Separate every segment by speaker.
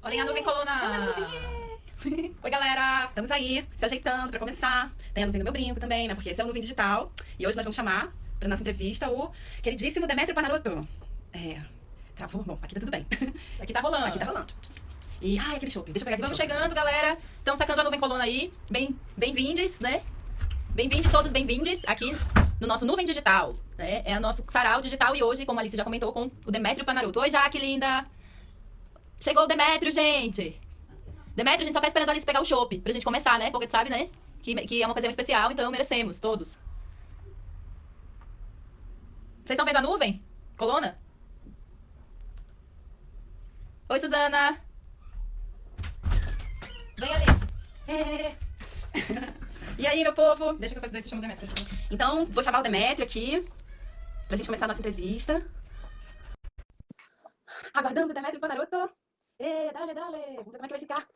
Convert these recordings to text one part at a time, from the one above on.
Speaker 1: Olha a nuvem coluna! Oi, galera! Estamos aí, se ajeitando pra começar. Tem a nuvem no meu brinco também, né? Porque esse é o Nuvem Digital. E hoje nós vamos chamar, pra nossa entrevista, o queridíssimo Demetrio Panaroto. Travou? Bom, aqui tá tudo bem.
Speaker 2: Aqui tá rolando.
Speaker 1: Aqui tá rolando. E, aquele shopping. Deixa eu pegar aquele
Speaker 2: Vamos
Speaker 1: shopping.
Speaker 2: chegando, galera. Estão sacando a nuvem coluna aí. Bem-vindes, né? Bem-vindos todos, bem-vindes aqui no nosso Nuvem Digital. Né? É o nosso sarau digital e hoje, como a Alice já comentou, com o Demetrio Panaroto. Oi, Jaque, linda! Chegou o Demetrio, gente! Demetrio, a gente só tá esperando a Alice pegar o chopp pra gente começar, né? Porque tu sabe, né? Que é uma ocasião especial, então merecemos, todos. Vocês estão vendo a nuvem? Coluna? Oi, Suzana!
Speaker 1: Vem, Alice! E aí, meu povo?
Speaker 2: Deixa que eu faço daí, tu chama o Demetrio.
Speaker 1: Então, vou chamar o Demetrio aqui pra gente começar a nossa entrevista. Aguardando o Demetrio Panaroto. Dale, dale. Vamos ver como é que vai ficar.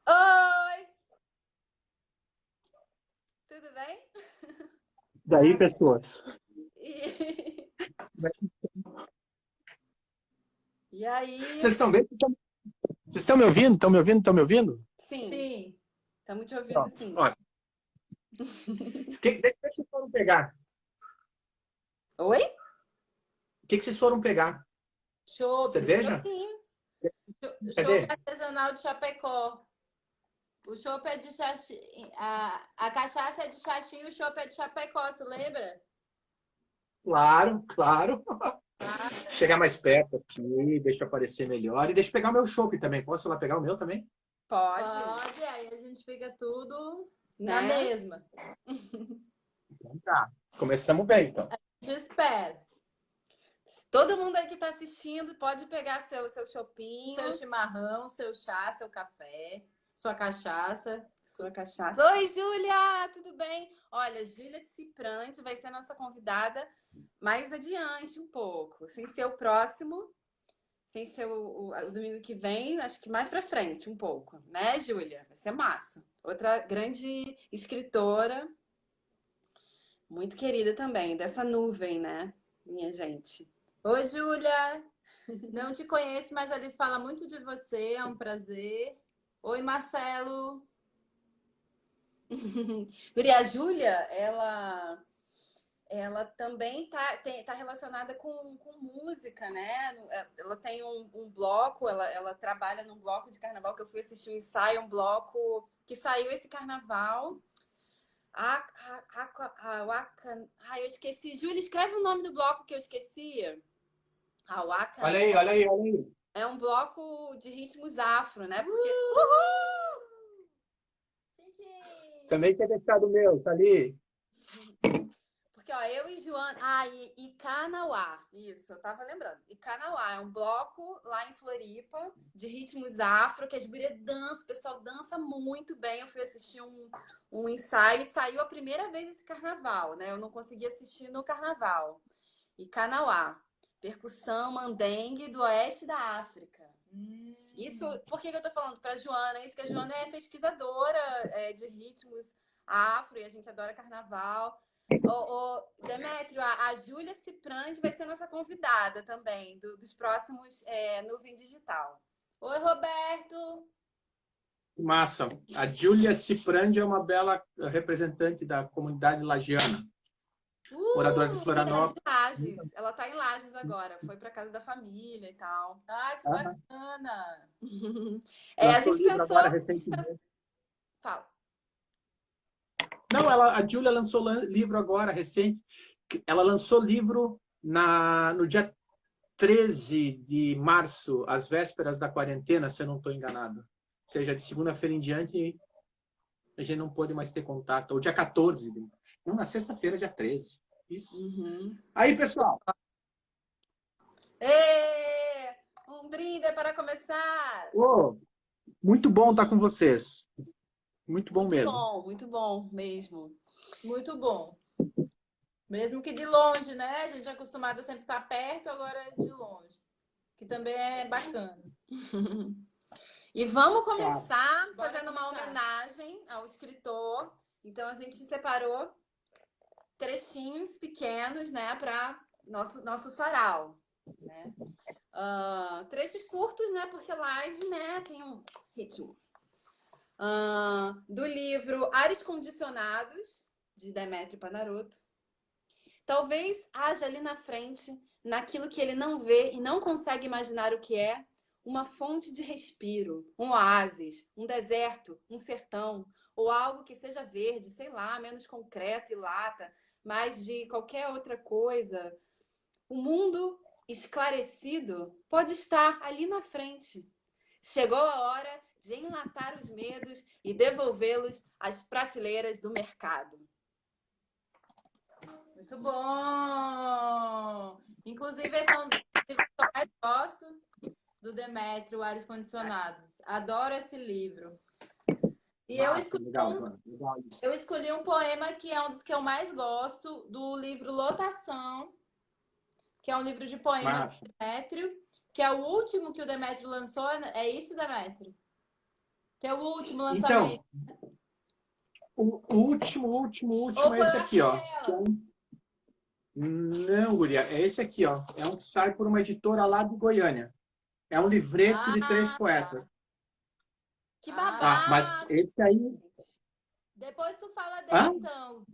Speaker 1: Oi! Tudo bem?
Speaker 3: Daí, pessoas.
Speaker 1: E aí?
Speaker 3: Vocês estão vendo? Vocês estão me ouvindo? Estão me ouvindo? Estão me ouvindo?
Speaker 1: Sim.
Speaker 2: Sim.
Speaker 1: Estamos te ouvindo, sim.
Speaker 3: Ó. O que vocês foram pegar?
Speaker 1: Oi?
Speaker 3: O que vocês foram pegar?
Speaker 4: Chopp.
Speaker 3: Cerveja? Cadê?
Speaker 4: Chopp artesanal de Chapecó. O chopp é de Xaxim. A cachaça é de Xaxim e o chopp é de Chapecó, você lembra?
Speaker 3: Claro, claro. Chegar mais perto aqui, deixa eu aparecer melhor. E deixa eu pegar o meu chopp também. Posso ir lá pegar o meu também?
Speaker 1: Pode.
Speaker 4: Pode, aí a gente fica tudo
Speaker 1: Né?
Speaker 4: na mesma.
Speaker 3: Então tá. Começamos bem, então.
Speaker 4: Te espero.
Speaker 1: Todo mundo aí que tá assistindo pode pegar seu chopinho,
Speaker 4: Seu chimarrão, seu chá, seu café, sua cachaça.
Speaker 1: sua cachaça. Oi, Júlia! Tudo bem? Olha, Júlia Ciprante vai ser a nossa convidada mais adiante um pouco. Sem ser o próximo, sem ser o domingo que vem, acho que mais pra frente um pouco. Né, Júlia? Vai ser massa. Outra grande escritora, muito querida também, dessa nuvem, né, minha gente?
Speaker 4: Oi, Júlia! Não te conheço, mas a Alice fala muito de você, é um prazer. Oi, Marcelo!
Speaker 1: E a Júlia, ela também tá relacionada com música, né? Ela tem um bloco, ela trabalha num bloco de carnaval que eu fui assistir um ensaio, um bloco que saiu esse carnaval. Eu esqueci. Júlia, escreve o nome do bloco que eu esqueci. Awaka.
Speaker 3: Olha aí, olha aí, olha aí.
Speaker 1: É um bloco de ritmos afro, né? Porque...
Speaker 4: Gente!
Speaker 3: Também quer deixar do meu, tá ali.
Speaker 1: Porque, ó, eu e Joana... e Ikanauá. Isso, eu tava lembrando. Ikanauá é um bloco lá em Floripa de ritmos afro, que as gurias dançam, o pessoal dança muito bem. Eu fui assistir um ensaio e saiu a primeira vez esse carnaval, né? Eu não consegui assistir no carnaval. Ikanauá. Percussão mandengue do oeste da África. Isso, por que eu tô falando pra Joana? Isso que a Joana é pesquisadora de ritmos afro e a gente adora carnaval. Demetrio, a Júlia Ciprandi vai ser nossa convidada também dos próximos Nuvem Digital.
Speaker 4: Oi, Roberto!
Speaker 3: Massa. A Júlia Ciprandi é uma bela representante da comunidade lagiana. Moradora de
Speaker 1: Ela é
Speaker 3: Florianópolis.
Speaker 1: de Lages. Ela tá em Lages agora. Foi pra casa da família e tal.
Speaker 4: Ai, que bacana!
Speaker 1: A
Speaker 3: Lançou
Speaker 1: gente
Speaker 3: livro
Speaker 1: pensou...
Speaker 3: agora recentemente.
Speaker 1: Fala.
Speaker 3: Não, a Júlia lançou livro agora, recente. Ela lançou livro no dia 13 de março, às vésperas da quarentena, se eu não estou enganado. Ou seja, de segunda-feira em diante, a gente não pôde mais ter contato. Ou dia 14. Não, na sexta-feira, dia 13. Isso. Aí, pessoal.
Speaker 4: Um brinde para começar!
Speaker 3: Muito bom estar com vocês. Muito bom mesmo.
Speaker 1: Muito bom mesmo.
Speaker 4: Muito bom. Mesmo que de longe, né? A gente é acostumado a sempre estar perto, agora é de longe. Que também é bacana.
Speaker 1: E vamos começar
Speaker 4: Bora
Speaker 1: fazendo uma
Speaker 4: começar.
Speaker 1: homenagem ao escritor. Então a gente separou trechinhos pequenos, né, para nosso sarau, né? trechos curtos, né? Porque live, né, tem um ritmo. Do livro Ares Condicionados, de Demétrio Panaroto. Talvez haja ali na frente, naquilo que ele não vê e não consegue imaginar o que é, uma fonte de respiro, um oásis, um deserto, um sertão, ou algo que seja verde, sei lá, menos concreto e lata, mais de qualquer outra coisa. O mundo esclarecido pode estar ali na frente. Chegou a hora de enlatar os medos e devolvê-los às prateleiras do mercado.
Speaker 4: Muito bom! Inclusive, esse é um dos livros que eu mais gosto, do Demétrio, Ares Condicionados. Adoro esse livro. E
Speaker 3: Massa, legal.
Speaker 4: eu escolhi um poema que é um dos que eu mais gosto, do livro Lotação, que é um livro de poemas do Demétrio, que é o último que o Demétrio lançou. É isso, Demétrio? Que é o último lançamento.
Speaker 3: Então, o último é esse aqui, ó. Não, guria, é esse aqui, ó. É um que sai por uma editora lá de Goiânia. É um livreto de 3 poetas.
Speaker 4: Que babado!
Speaker 3: Tá, mas esse aí...
Speaker 4: Depois tu fala dele, então.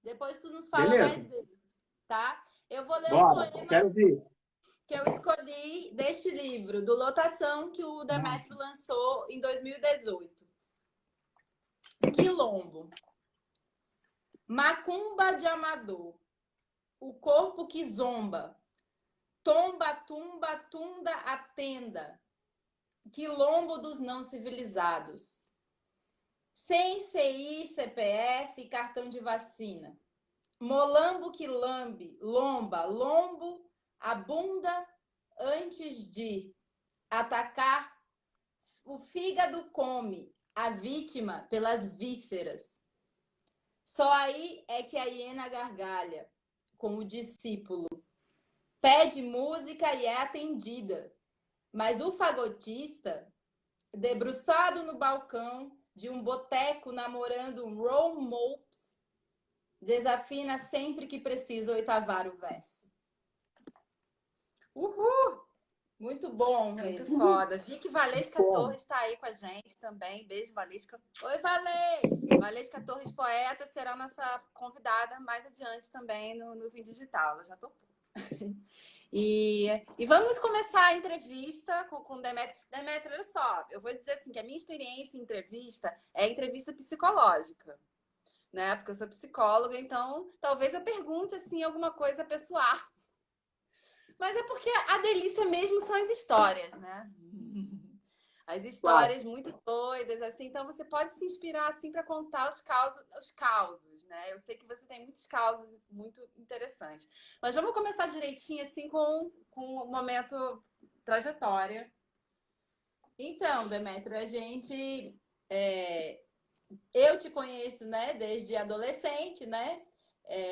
Speaker 4: Depois tu nos fala mais dele, tá? Eu vou ler um poema
Speaker 3: quero ver.
Speaker 4: Que eu escolhi deste livro, do Lotação, que o Demétrio lançou em 2018. Quilombo. Macumba de amador. O corpo que zomba. Tomba, tumba, tunda a tenda. Quilombo dos não civilizados. Sem CI, CPF, cartão de vacina. Molambo que lambe, lomba, lombo, a bunda antes de atacar. O fígado come a vítima pelas vísceras. Só aí é que a hiena gargalha com o discípulo. Pede música e é atendida. Mas o fagotista, debruçado no balcão de um boteco namorando um roll mops, desafina sempre que precisa oitavar o verso.
Speaker 1: Uhul!
Speaker 4: Muito bom.
Speaker 1: Muito foda. Vicky Valesca Torres está aí com a gente também. Beijo, Valesca.
Speaker 4: Oi, Valês!
Speaker 1: Valesca Torres, poeta, será nossa convidada mais adiante também no Nuvem Digital. Ela já topou. E vamos começar a entrevista com Demétrio. Demétrio, olha só, eu vou dizer assim, que a minha experiência em entrevista é entrevista psicológica, né? Porque eu sou psicóloga, então talvez eu pergunte assim alguma coisa pessoal. Mas é porque a delícia mesmo são as histórias, né? As histórias muito doidas, assim. Então, você pode se inspirar, assim, para contar os causos, né? Eu sei que você tem muitos causos muito interessantes. Mas vamos começar direitinho, assim, com o momento trajetória.
Speaker 4: Então, Demétrio, a gente... eu te conheço, né? Desde adolescente, né?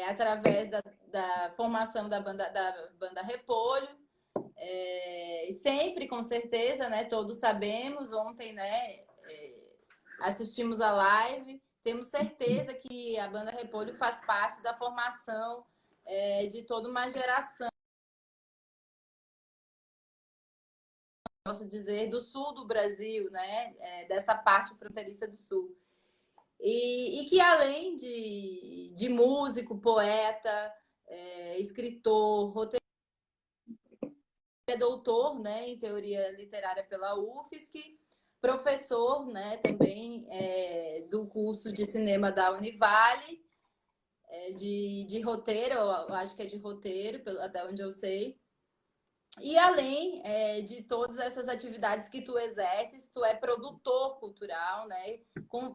Speaker 4: Através da formação da banda Repolho. E sempre, com certeza, né? Todos sabemos, ontem, né? Assistimos a live, temos certeza que a banda Repolho faz parte da formação de toda uma geração, posso dizer, do sul do Brasil, né? Dessa parte fronteiriça do sul. E que além de músico, poeta, escritor, roteirista, é doutor, né, em teoria literária pela UFSC, professor, né, também do curso de cinema da Univale, de roteiro, eu acho que é de roteiro, até onde eu sei. E além de todas essas atividades que tu exerces, tu é produtor cultural, né,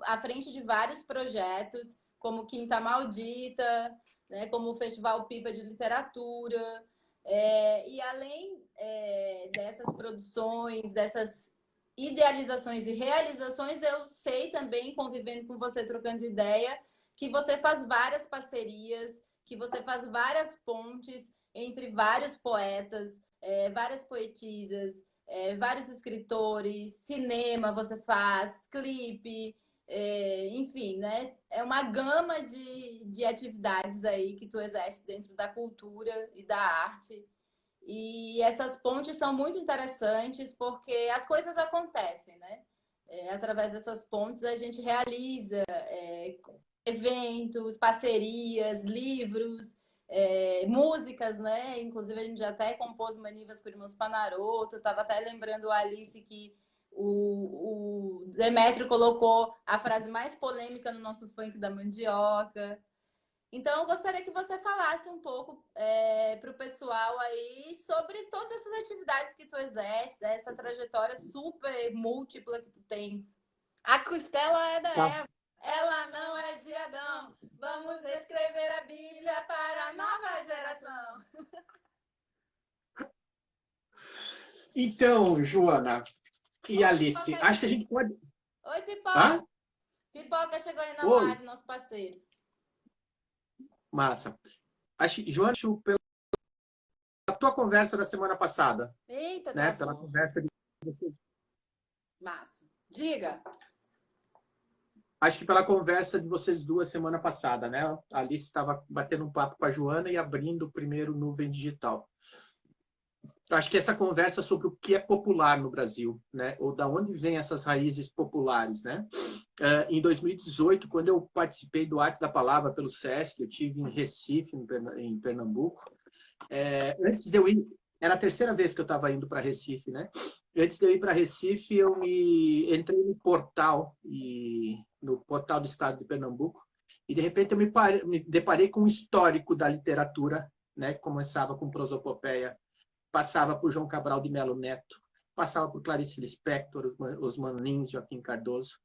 Speaker 4: à frente de vários projetos, como Quinta Maldita, né, como o Festival Pipa de Literatura. E além dessas produções, dessas idealizações e realizações, eu sei também, convivendo com você, trocando ideia, que você faz várias parcerias, que você faz várias pontes entre vários poetas, várias poetisas, vários escritores, cinema você faz, clipe, enfim, né? É uma gama de atividades aí que tu exerce dentro da cultura e da arte. E essas pontes são muito interessantes porque as coisas acontecem, né? Através dessas pontes a gente realiza eventos, parcerias, livros, músicas, né? Inclusive a gente já até compôs Manivas com Irmãos Panaroto. Eu estava até lembrando a Alice que o Demétrio colocou a frase mais polêmica no nosso funk da mandioca. Então, eu gostaria que você falasse um pouco para o pessoal aí sobre todas essas atividades que tu exerce, essa trajetória super múltipla que tu tens.
Speaker 1: A costela é da
Speaker 3: Tá.
Speaker 1: Eva, ela não é de Adão. Vamos escrever a Bíblia para a nova geração.
Speaker 3: Então, Joana e Alice, acho que a gente pode...
Speaker 4: Oi, Pipoca.
Speaker 3: Hã?
Speaker 4: Pipoca chegou aí na
Speaker 3: Oi.
Speaker 4: live, nosso parceiro.
Speaker 3: Massa. Joana, pela tua conversa da semana passada,
Speaker 1: Eita,
Speaker 3: né?
Speaker 1: tá
Speaker 3: Pela
Speaker 1: bom.
Speaker 3: conversa de vocês.
Speaker 1: Massa. Diga.
Speaker 3: Acho que pela conversa de vocês duas semana passada, né? A Alice estava batendo um papo com a Joana e abrindo o primeiro Nuvem Digital. Acho que essa conversa sobre o que é popular no Brasil, né? Ou da onde vêm essas raízes populares, né? Em 2018, quando eu participei do Arte da Palavra pelo SESC, eu tive em Recife, em Pernambuco. Antes de eu ir, era a terceira vez que eu estava indo para Recife, né? Antes de eu ir para Recife, eu entrei no portal do Estado de Pernambuco e de repente eu me deparei com um histórico da literatura, né? Que começava com prosopopeia, passava por João Cabral de Melo Neto, passava por Clarice Lispector, Osman Lins, Joaquim Cardoso.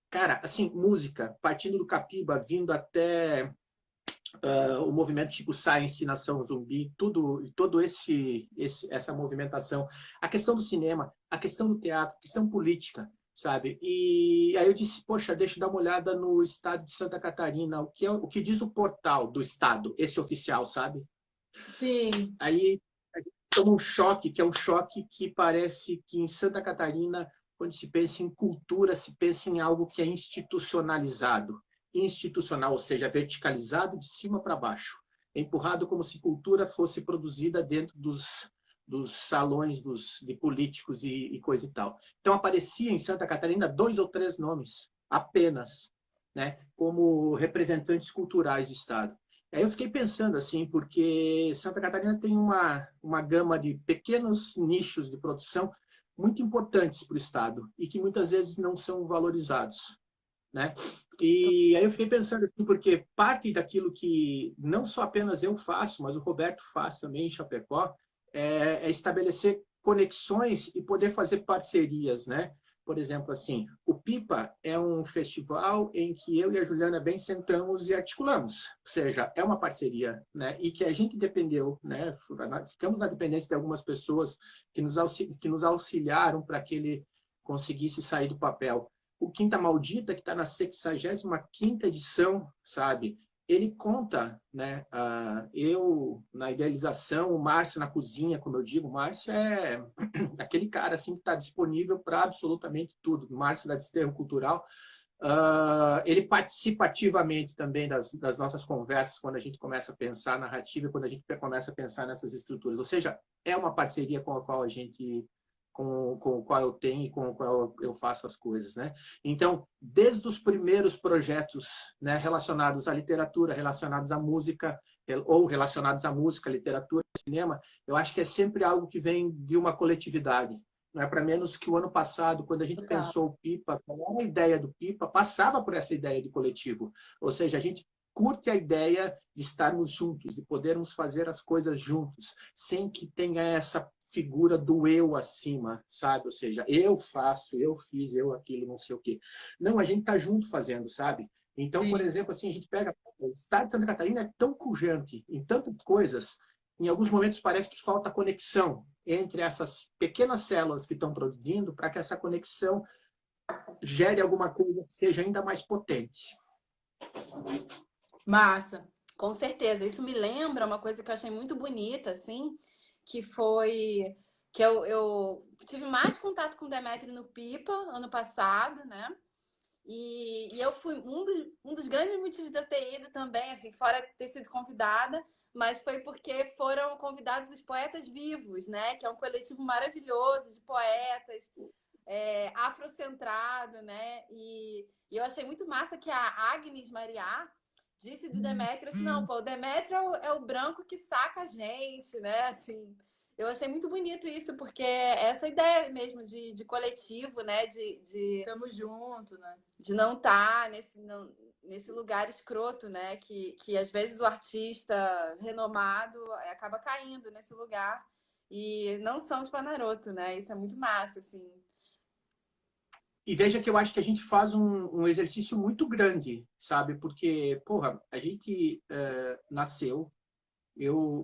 Speaker 3: Cara, assim, música, partindo do Capiba, vindo até o movimento Chico Science, Nação Zumbi, todo essa movimentação, a questão do cinema, a questão do teatro, a questão política, sabe? E aí eu disse, poxa, deixa eu dar uma olhada no estado de Santa Catarina, o que diz o portal do estado, esse oficial, sabe?
Speaker 4: Sim.
Speaker 3: Aí toma um choque, que é um choque que parece que em Santa Catarina, quando se pensa em cultura, se pensa em algo que é institucionalizado. Institucional, ou seja, verticalizado de cima para baixo. É empurrado como se cultura fosse produzida dentro dos salões de políticos e coisa e tal. Então, aparecia em Santa Catarina 2 ou 3 nomes, apenas, né, como representantes culturais do Estado. Aí eu fiquei pensando assim, porque Santa Catarina tem uma gama de pequenos nichos de produção muito importantes para o Estado e que muitas vezes não são valorizados, né? E aí eu fiquei pensando assim, porque parte daquilo que não só apenas eu faço, mas o Roberto faz também em Chapecó, é estabelecer conexões e poder fazer parcerias, né? Por exemplo, assim, o Pipa é um festival em que eu e a Juliana bem sentamos e articulamos, ou seja, é uma parceria, né? E que a gente dependeu, né? Ficamos na dependência de algumas pessoas que nos auxiliaram para que ele conseguisse sair do papel. O Quinta Maldita, que está na 65ª edição, sabe? Ele conta, né? Eu na idealização, o Márcio na cozinha, como eu digo, o Márcio é aquele cara assim que está disponível para absolutamente tudo. O Márcio da Desterro Cultural, ele participa ativamente também das nossas conversas quando a gente começa a pensar narrativa, quando a gente começa a pensar nessas estruturas. Ou seja, é uma parceria com a qual com o qual eu tenho e com o qual eu faço as coisas, né? Então, desde os primeiros projetos, né, relacionados à literatura, relacionados à música, ou relacionados à música, literatura, cinema, eu acho que é sempre algo que vem de uma coletividade. Não é para menos que o ano passado, quando a gente pensou o Pipa, a ideia do Pipa passava por essa ideia de coletivo. Ou seja, a gente curte a ideia de estarmos juntos, de podermos fazer as coisas juntos, sem que tenha essa figura do eu acima, sabe? Ou seja, eu faço, eu fiz, eu aquilo, não sei o quê. Não, a gente tá junto fazendo, sabe? Então, por exemplo, assim, a gente pega... O estado de Santa Catarina é tão pujante em tantas coisas, em alguns momentos parece que falta conexão entre essas pequenas células que estão produzindo para que essa conexão gere alguma coisa que seja ainda mais potente.
Speaker 4: Massa, com certeza. Isso me lembra uma coisa que eu achei muito bonita, assim, que foi que eu tive mais contato com o Demétrio no Pipa ano passado, né? E eu fui um dos grandes motivos de eu ter ido também, assim, fora ter sido convidada,
Speaker 1: mas foi porque foram convidados os Poetas Vivos, né? Que é um coletivo maravilhoso de poetas, afrocentrado, né? E eu achei muito massa que a Agnes Mariá disse do Demétrio assim, não, pô, o Demétrio é o branco que saca a gente, né? Assim, eu achei muito bonito isso, porque essa ideia mesmo de coletivo, né?
Speaker 4: Tamo junto, né?
Speaker 1: De não estar nesse lugar escroto, né? Que às vezes o artista renomado acaba caindo nesse lugar. E não são de Panaroto, né? Isso é muito massa, assim.
Speaker 3: E veja que eu acho que a gente faz um exercício muito grande, sabe? Porque, porra, a gente nasceu,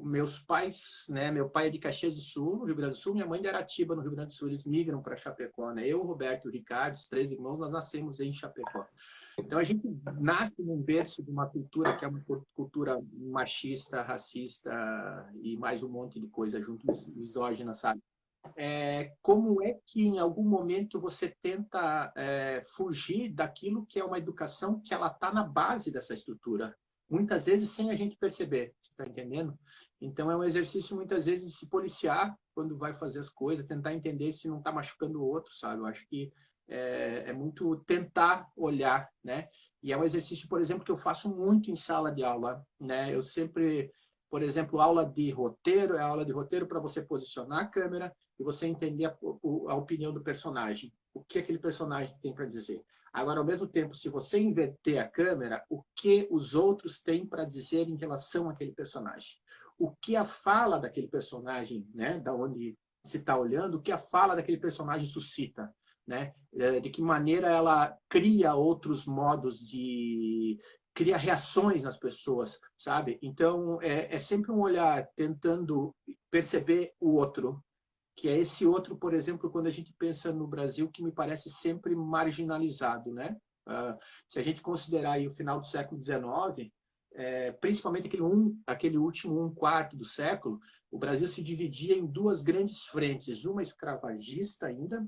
Speaker 3: meus pais, né? Meu pai é de Caxias do Sul, no Rio Grande do Sul, minha mãe de Aratiba, no Rio Grande do Sul. Eles migram para Chapecó, né? Eu, o Roberto e o Ricardo, os 3 irmãos, nós nascemos em Chapecó. Então a gente nasce num berço de uma cultura que é uma cultura machista, racista e mais um monte de coisa junto, misógina, sabe? Como é que em algum momento você tenta fugir daquilo que é uma educação que ela está na base dessa estrutura, muitas vezes sem a gente perceber, está entendendo? Então é um exercício muitas vezes de se policiar quando vai fazer as coisas, tentar entender se não está machucando o outro, sabe? Eu acho que é muito tentar olhar, né? E é um exercício, por exemplo, que eu faço muito em sala de aula, né? Eu sempre, por exemplo, aula de roteiro, é aula de roteiro para você posicionar a câmera e você entender a opinião do personagem, o que aquele personagem tem para dizer. Agora, ao mesmo tempo, se você inverter a câmera, o que os outros têm para dizer em relação àquele personagem? O que a fala daquele personagem, né, da onde se está olhando, o que a fala daquele personagem suscita, né? De que maneira ela cria outros modos cria reações nas pessoas, sabe? Então, é sempre um olhar tentando perceber o outro, que é esse outro, por exemplo, quando a gente pensa no Brasil, que me parece sempre marginalizado, né? Se a gente considerar aí o final do século XIX, principalmente aquele último 1/4 do século, o Brasil se dividia em 2 grandes frentes, uma escravagista ainda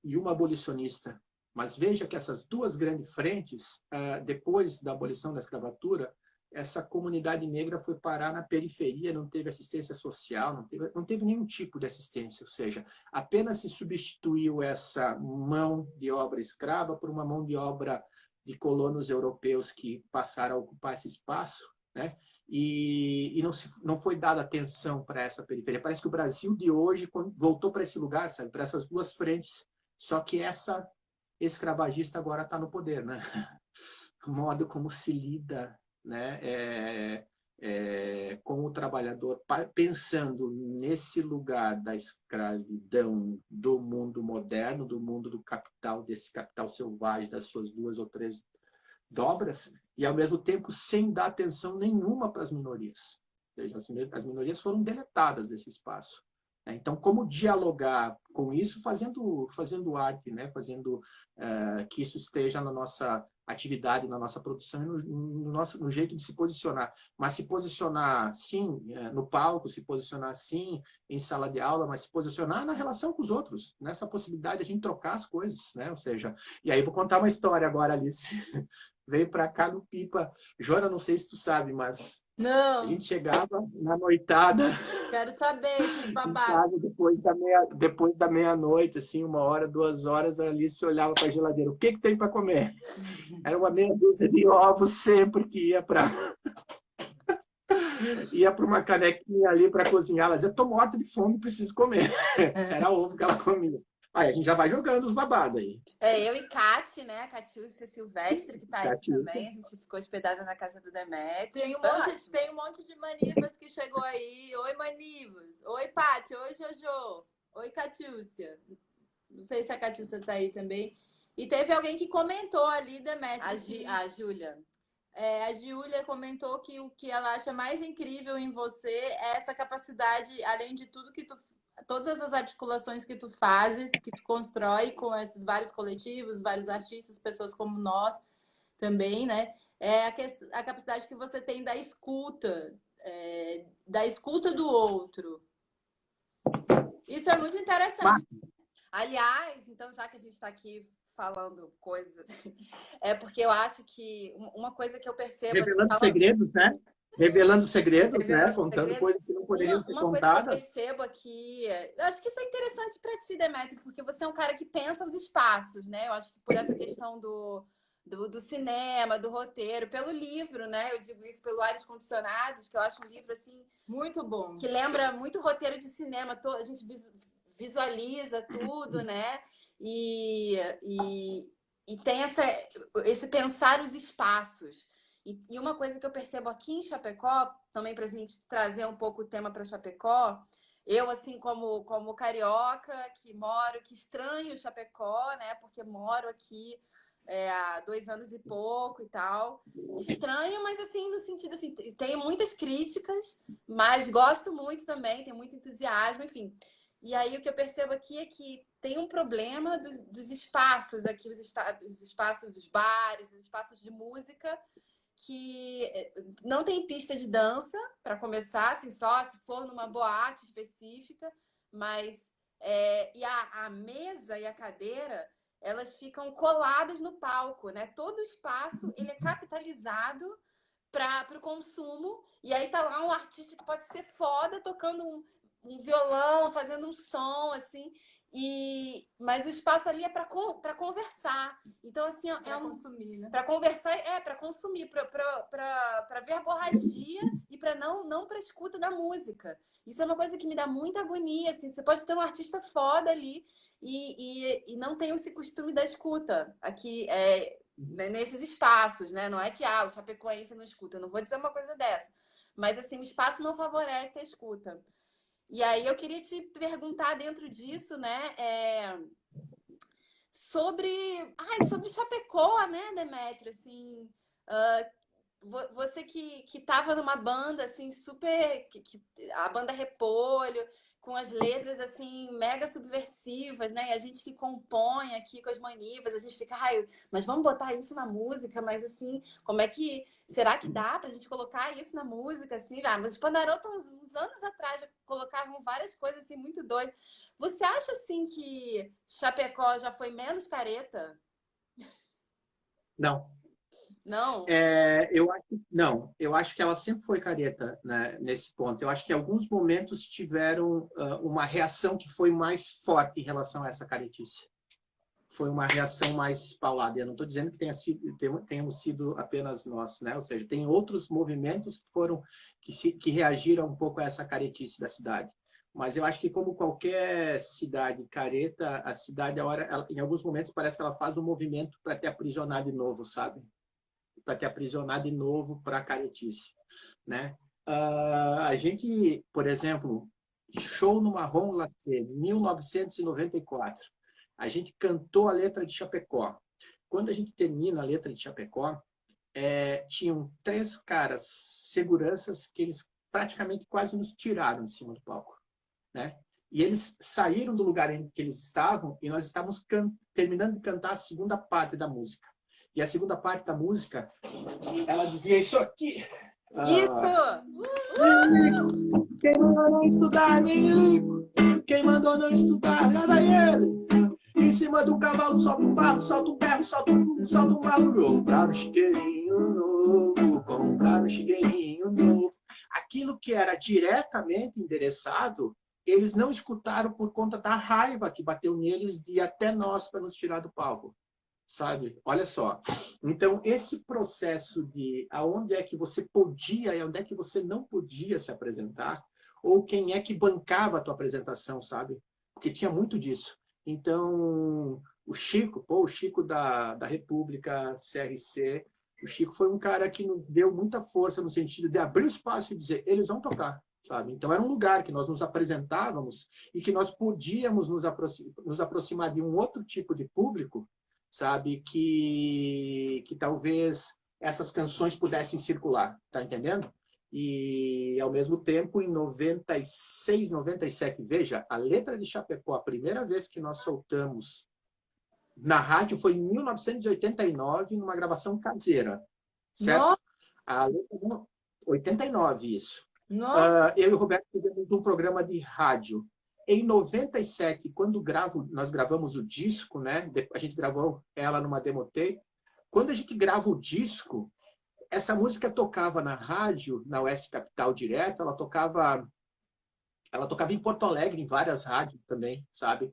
Speaker 3: e uma abolicionista. Mas veja que essas 2 grandes frentes, depois da abolição da escravatura, essa comunidade negra foi parar na periferia, não teve assistência social, não teve nenhum tipo de assistência, ou seja, apenas se substituiu essa mão de obra escrava por uma mão de obra de colonos europeus que passaram a ocupar esse espaço, né? E não foi dada atenção para essa periferia. Parece que o Brasil de hoje voltou para esse lugar, sabe? Para essas 2 frentes, só que essa escravagista agora está no poder, né? O modo como se lida, né, com o trabalhador, pensando nesse lugar da escravidão do mundo moderno, do mundo do capital, desse capital selvagem, das suas 2 ou 3 dobras, e ao mesmo tempo sem dar atenção nenhuma para as minorias. Ou seja, as minorias foram deletadas desse espaço. Então, como dialogar com isso fazendo arte, né? Fazendo que isso esteja na nossa atividade, na nossa produção e no jeito de se posicionar. Mas se posicionar, sim, no palco, se posicionar, sim, em sala de aula, mas se posicionar na relação com os outros, nessa possibilidade de a gente trocar as coisas, né? Ou seja, e aí vou contar uma história agora, Alice. Veio para cá no Pipa. Jora, não sei se tu sabe, mas
Speaker 4: Não.
Speaker 3: A gente chegava na noitada.
Speaker 4: Quero saber esses babados.
Speaker 3: Depois da meia-noite, assim, 1 hora, 2 horas, a Alice olhava para a geladeira. O que tem para comer? Era uma meia dúzia de ovos sempre que ia para uma canequinha ali para cozinhar. Ela dizia, estou morta de fome, preciso comer. Era ovo que ela comia. Aí a gente já vai jogando os babados aí.
Speaker 1: Eu e Cati, né? A Catiúcia Silvestre, que tá aí também. A gente ficou hospedada na casa do Demétrio.
Speaker 4: Tem um monte de manivas que chegou aí. Oi, manivas. Oi, Paty. Oi, Jojo. Oi, Catiúcia. Não sei se a Catiúcia tá aí também. E teve alguém que comentou ali, Demétrio.
Speaker 1: A Júlia.
Speaker 4: A Júlia comentou que o que ela acha mais incrível em você é essa capacidade, além de tudo que todas as articulações que tu fazes, que tu constrói com esses vários coletivos, vários artistas, pessoas como nós também, né? A capacidade que você tem da escuta do outro. Isso é muito interessante.
Speaker 1: Aliás, então, já que a gente está aqui falando coisas, porque eu acho que uma coisa que eu percebo...
Speaker 3: Revelando segredos, né? Revelando segredos, né?
Speaker 1: Revelando
Speaker 3: Contando
Speaker 1: segredos.
Speaker 3: coisas que não poderiam ser
Speaker 1: Uma coisa que eu
Speaker 3: contadas.
Speaker 1: percebo aqui, eu acho que isso é interessante para ti, Demetrio, porque você é um cara que pensa os espaços, né? Eu acho que por essa questão do cinema, do roteiro, pelo livro, né? Eu digo isso pelo Ares Condicionados, que eu acho um livro, assim,
Speaker 4: Muito bom.
Speaker 1: que lembra muito roteiro de cinema. A gente visualiza tudo, né? E tem esse pensar os espaços. E uma coisa que eu percebo aqui em Chapecó, também para a gente trazer um pouco o tema para Chapecó, eu, assim, como carioca, que estranho Chapecó, né? Porque moro aqui há 2 anos e pouco e tal. Estranho, mas assim, no sentido assim, tenho muitas críticas, mas gosto muito também, tenho muito entusiasmo, enfim. E aí o que eu percebo aqui é que tem um problema dos espaços aqui, os espaços dos bares, os espaços de música, que não tem pista de dança, para começar, assim, só se for numa boate específica, mas e a mesa e a cadeira, elas ficam coladas no palco, né? Todo o espaço ele é capitalizado para o consumo, e aí tá lá um artista que pode ser foda tocando um violão, fazendo um som, assim, mas o espaço ali é para conversar. Então, assim,
Speaker 4: para consumir, né?
Speaker 1: Para conversar, para consumir, para verborragia e para não para escuta da música. Isso é uma coisa que me dá muita agonia, assim. Você pode ter um artista foda ali e não tem esse costume da escuta aqui, nesses espaços, né? Não é que o chapecoense não escuta, eu não vou dizer uma coisa dessa. Mas, assim, o espaço não favorece a escuta. E aí eu queria te perguntar dentro disso, né? Sobre Chapecó, né, Demetrio? Assim, você que estava numa banda assim super, a banda Repolho, com as letras assim mega subversivas, né? E a gente que compõe aqui com as manivas, a gente fica, mas vamos botar isso na música, mas assim, será que dá pra gente colocar isso na música assim? Mas os Pandaroto uns anos atrás já colocavam várias coisas assim muito doidas. Você acha assim que Chapecó já foi menos careta?
Speaker 3: Não.
Speaker 1: Não?
Speaker 3: Eu acho que ela sempre foi careta, né, nesse ponto. Eu acho que alguns momentos tiveram uma reação que foi mais forte em relação a essa caretice. Foi uma reação mais paulada. Eu não estou dizendo que tenhamos sido apenas nós, né? Ou seja, tem outros movimentos que reagiram um pouco a essa caretice da cidade. Mas eu acho que, como qualquer cidade careta, a cidade, em alguns momentos, parece que ela faz um movimento para te aprisionar de novo, sabe? Para te aprisionar de novo para a caretice, né? A gente, por exemplo, show no Marrom Glacé, 1994, a gente cantou a letra de Chapecó. Quando a gente termina a letra de Chapecó, tinham 3 caras, seguranças, que eles praticamente quase nos tiraram de cima do palco, né? E eles saíram do lugar em que eles estavam e nós estávamos terminando de cantar a segunda parte da música. E a segunda parte da música, ela dizia isso aqui. Quem mandou não estudar, Nilico? Quem mandou não estudar, lá vai ele. Em cima do cavalo, solta um barro, solta um berro, solta um barulho. Comprar um chiqueirinho novo, comprar um chiqueirinho novo. Aquilo que era diretamente endereçado, eles não escutaram por conta da raiva que bateu neles de ir até nós para nos tirar do palco. Sabe? Olha só. Então, esse processo de aonde é que você podia e aonde é que você não podia se apresentar, ou quem é que bancava a tua apresentação, sabe? Porque tinha muito disso. Então, o Chico da República, CRC, o Chico foi um cara que nos deu muita força no sentido de abrir o espaço e dizer, eles vão tocar, sabe? Então, era um lugar que nós nos apresentávamos e que nós podíamos nos aproximar de um outro tipo de público, sabe, que talvez essas canções pudessem circular, tá entendendo? E, ao mesmo tempo, em 96, 97, veja, a letra de Chapecó, a primeira vez que nós soltamos na rádio foi em 1989, numa gravação caseira, certo?
Speaker 1: Nossa.
Speaker 3: A letra, 89, isso.
Speaker 1: Eu
Speaker 3: e o Roberto fizemos um programa de rádio. Em 97, quando nós gravamos o disco, né? A gente gravou ela numa demo tape. Quando a gente grava o disco, essa música tocava na rádio, na Oeste Capital direto, ela tocava em Porto Alegre, em várias rádios também, sabe?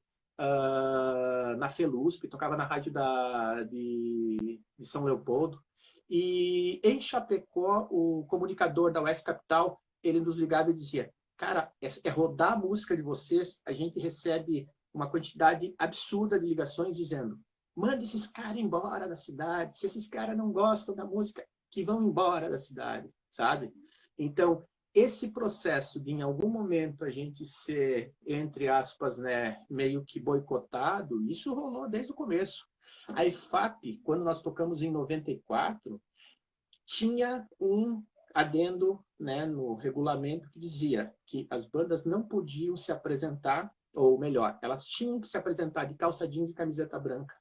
Speaker 3: Na Felusp, tocava na rádio de São Leopoldo. E em Chapecó, o comunicador da Oeste Capital, ele nos ligava e dizia, cara, é rodar a música de vocês, a gente recebe uma quantidade absurda de ligações dizendo, manda esses caras embora da cidade, se esses caras não gostam da música, que vão embora da cidade, sabe? Então, esse processo de, em algum momento, a gente ser, entre aspas, né, meio que boicotado, isso rolou desde o começo. A IFAP, quando nós tocamos em 94, tinha um adendo, né, no regulamento que dizia que as bandas não podiam se apresentar, ou melhor, elas tinham que se apresentar de calça jeans e camiseta branca.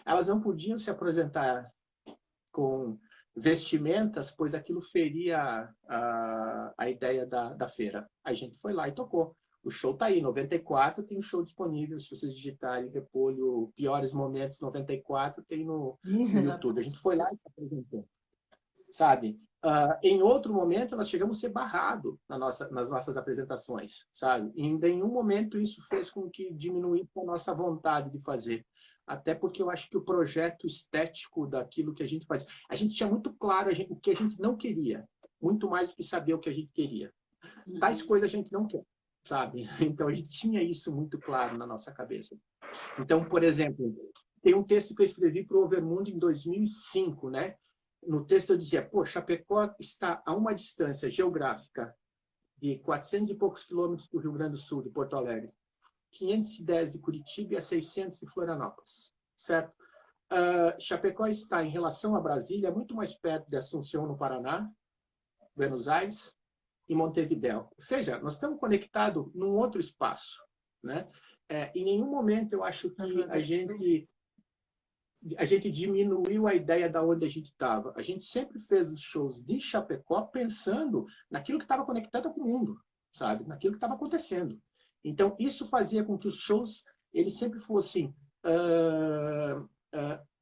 Speaker 3: Elas não podiam se apresentar com vestimentas, pois aquilo feria a ideia da feira. A gente foi lá e tocou. O show tá aí, 94 tem um show disponível, se vocês digitarem Repolho Piores Momentos 94, tem no YouTube. A gente foi lá e se apresentou, sabe? Em outro momento, nós chegamos a ser barrados nas nossas apresentações, sabe? Em nenhum momento isso fez com que diminuísse a nossa vontade de fazer. Até porque eu acho que o projeto estético daquilo que a gente faz... A gente tinha muito claro o que a gente não queria, muito mais do que saber o que a gente queria. Tais coisas a gente não quer, sabe? Então, a gente tinha isso muito claro na nossa cabeça. Então, por exemplo, tem um texto que eu escrevi para o Overmundo em 2005, né? No texto eu dizia, pô, Chapecó está a uma distância geográfica de 400 e poucos quilômetros do Rio Grande do Sul, de Porto Alegre, 510 de Curitiba e a 600 de Florianópolis, certo? Chapecó está, em relação a Brasília, muito mais perto de Assunção, no Paraná, Buenos Aires e Montevidéu. Ou seja, nós estamos conectados num outro espaço, né? Em nenhum momento eu acho que a gente diminuiu a ideia da onde a gente estava. A gente sempre fez os shows de Chapecó pensando naquilo que estava conectado com o mundo, sabe? Naquilo que estava acontecendo. Então, isso fazia com que os shows eles sempre fossem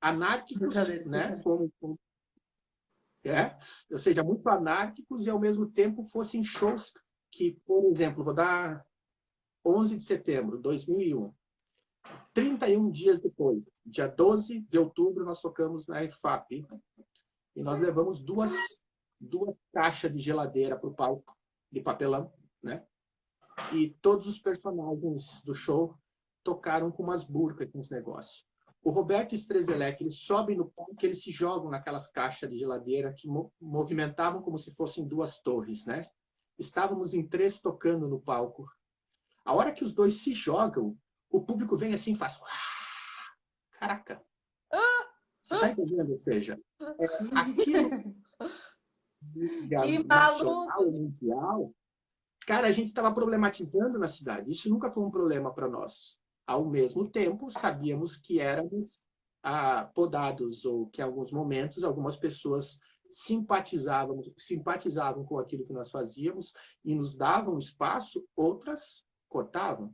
Speaker 3: anárquicos, né? Ou seja, muito anárquicos e, ao mesmo tempo, fossem shows que, por exemplo, vou dar 11 de setembro de 2001. 31 dias depois, dia 12 de outubro, nós tocamos na IFAP. E nós levamos duas caixas de geladeira para o palco, de papelão, né? E todos os personagens do show tocaram com umas burcas, com os negócios. O Roberto Strezelec, eles sobem no palco e eles se jogam naquelas caixas de geladeira que movimentavam como se fossem duas torres, né? Estávamos em 3 tocando no palco. A hora que os dois se jogam, o público vem assim e faz... Caraca! Você está entendendo? Ou seja, aquilo...
Speaker 1: Que maluco!
Speaker 3: Mundial... Cara, a gente estava problematizando na cidade. Isso nunca foi um problema para nós. Ao mesmo tempo, sabíamos que éramos podados, ou que em alguns momentos algumas pessoas simpatizavam com aquilo que nós fazíamos e nos davam espaço, outras cortavam.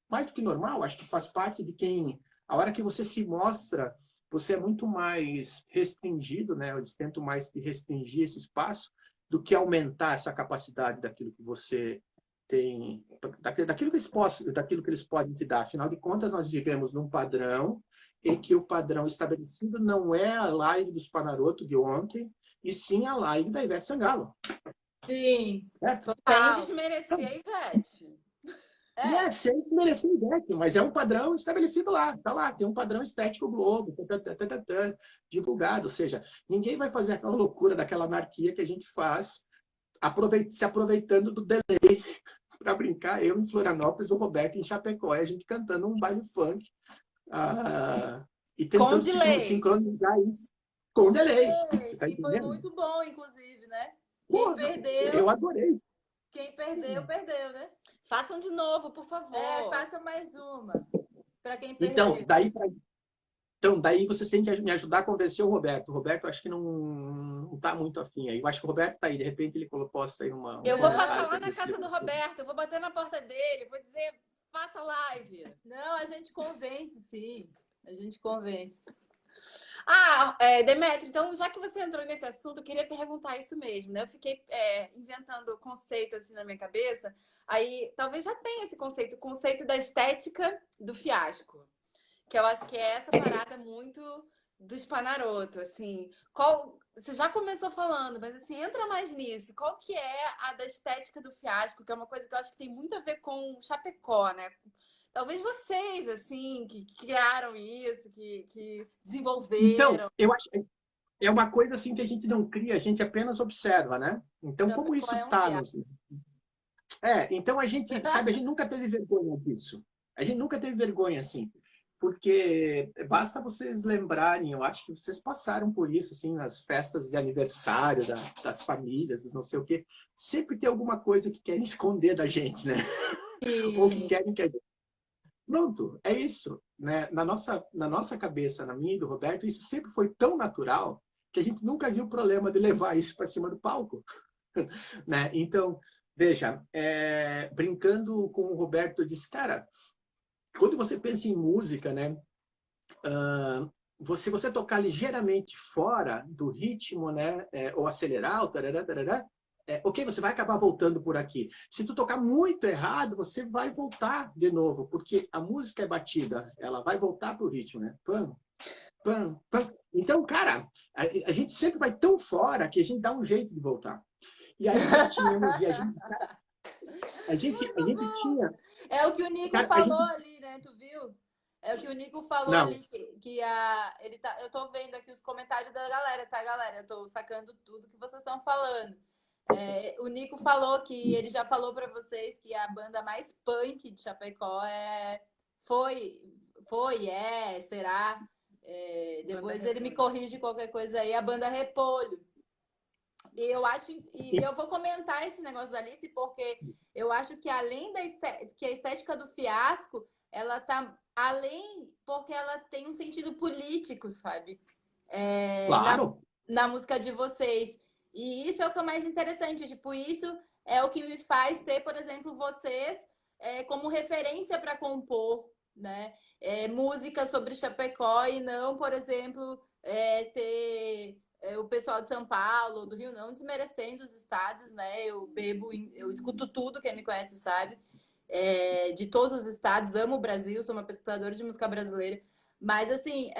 Speaker 3: Mais do que normal, acho que faz parte de quem... A hora que você se mostra, você é muito mais restringido, né? Eles tentam mais de restringir esse espaço do que aumentar essa capacidade daquilo que você tem, daquilo que eles podem te dar. Afinal de contas, nós vivemos num padrão em que o padrão estabelecido não é a live dos Panaroto de ontem, e sim a live da Ivete Sangalo.
Speaker 1: Sim,
Speaker 4: Sem desmerecer a Ivete.
Speaker 3: Sem desmerecer a Ivete, mas é um padrão estabelecido lá. Está lá, tem um padrão estético Globo, divulgado. Ou seja, ninguém vai fazer aquela loucura daquela anarquia que a gente faz, se aproveitando do delay para brincar, eu em Florianópolis, o Roberto em Chapecó, e a gente cantando um baile funk e tentando sincronizar isso com delay. Você tá entendendo?
Speaker 4: Foi muito bom, inclusive, né?
Speaker 3: Quem perdeu... Eu adorei.
Speaker 4: Quem perdeu, perdeu, né?
Speaker 1: Façam de novo, por favor.
Speaker 4: Façam mais uma. Para quem perdeu.
Speaker 3: Então, daí vocês têm que me ajudar a convencer o Roberto. O Roberto, acho que não está muito afim aí. Eu acho que o Roberto está aí. De repente, ele posta aí uma...
Speaker 1: Eu vou passar lá na casa do Roberto. Eu vou bater na porta dele. Vou dizer, faça live.
Speaker 4: Não, a gente convence, sim. A gente convence.
Speaker 1: Demetrio, então, já que você entrou nesse assunto, eu queria perguntar isso mesmo, né? Eu fiquei inventando conceito assim na minha cabeça. Aí, talvez já tenha esse conceito, o conceito da estética do fiasco. Que eu acho que é essa parada muito do Spanaroto, assim. Você já começou falando, mas assim, entra mais nisso. Qual que é a da estética do fiasco? Que é uma coisa que eu acho que tem muito a ver com o Chapecó, né? Talvez vocês, assim, que criaram isso, que
Speaker 3: Então,
Speaker 1: desenvolveram.
Speaker 3: eu acho é uma coisa assim que a gente não cria, a gente apenas observa, né? Então, como
Speaker 1: Chapecó
Speaker 3: isso
Speaker 1: é um
Speaker 3: está
Speaker 1: fiasco.
Speaker 3: nos. Então a gente, sabe, a gente nunca teve vergonha disso. A gente nunca teve vergonha, assim. Porque basta vocês lembrarem, eu acho que vocês passaram por isso, assim, nas festas de aniversário das famílias, não sei o quê. Sempre tem alguma coisa que querem esconder da gente, né? Ou que
Speaker 1: Sim.
Speaker 3: querem que a gente... Pronto, é isso, né? Na nossa cabeça, na minha e do Roberto, isso sempre foi tão natural que a gente nunca viu o problema de levar isso para cima do palco, né? Então, veja, brincando com o Roberto, eu disse, cara, quando você pensa em música, né? Se você tocar ligeiramente fora do ritmo, né? Ou acelerar, ou tarará, tarará, ok, você vai acabar voltando por aqui. Se tu tocar muito errado, você vai voltar de novo, porque a música é batida, ela vai voltar pro ritmo, né? Pam, pam, pam. Então, cara, a gente sempre vai tão fora que a gente dá um jeito de voltar. E aí nós tínhamos, e a gente tinha,
Speaker 1: É o que o Nico
Speaker 3: cara, a
Speaker 1: falou
Speaker 3: gente,
Speaker 1: ali, né? Tu viu? É o que o Nico falou
Speaker 3: não,
Speaker 1: ali, ele tá, eu tô vendo aqui os comentários da galera, tá, galera? Eu tô sacando tudo que vocês estão falando. O Nico falou que ele já falou para vocês que a banda mais punk de Chapecó foi, será. Depois ele me corrige qualquer coisa aí, a banda Repolho. E eu vou comentar esse negócio da Alice porque eu acho que além que a estética do fiasco, ela tá além porque ela tem um sentido político, sabe? Na,
Speaker 3: claro,
Speaker 1: na música de vocês. E isso é o que é mais interessante, tipo, isso é o que me faz ter, por exemplo, vocês como referência para compor, né? Música sobre Chapecó e não, por exemplo, ter o pessoal de São Paulo, do Rio, não desmerecendo os estados, né? Eu escuto tudo, quem me conhece sabe, de todos os estados, amo o Brasil, sou uma pesquisadora de música brasileira, mas assim,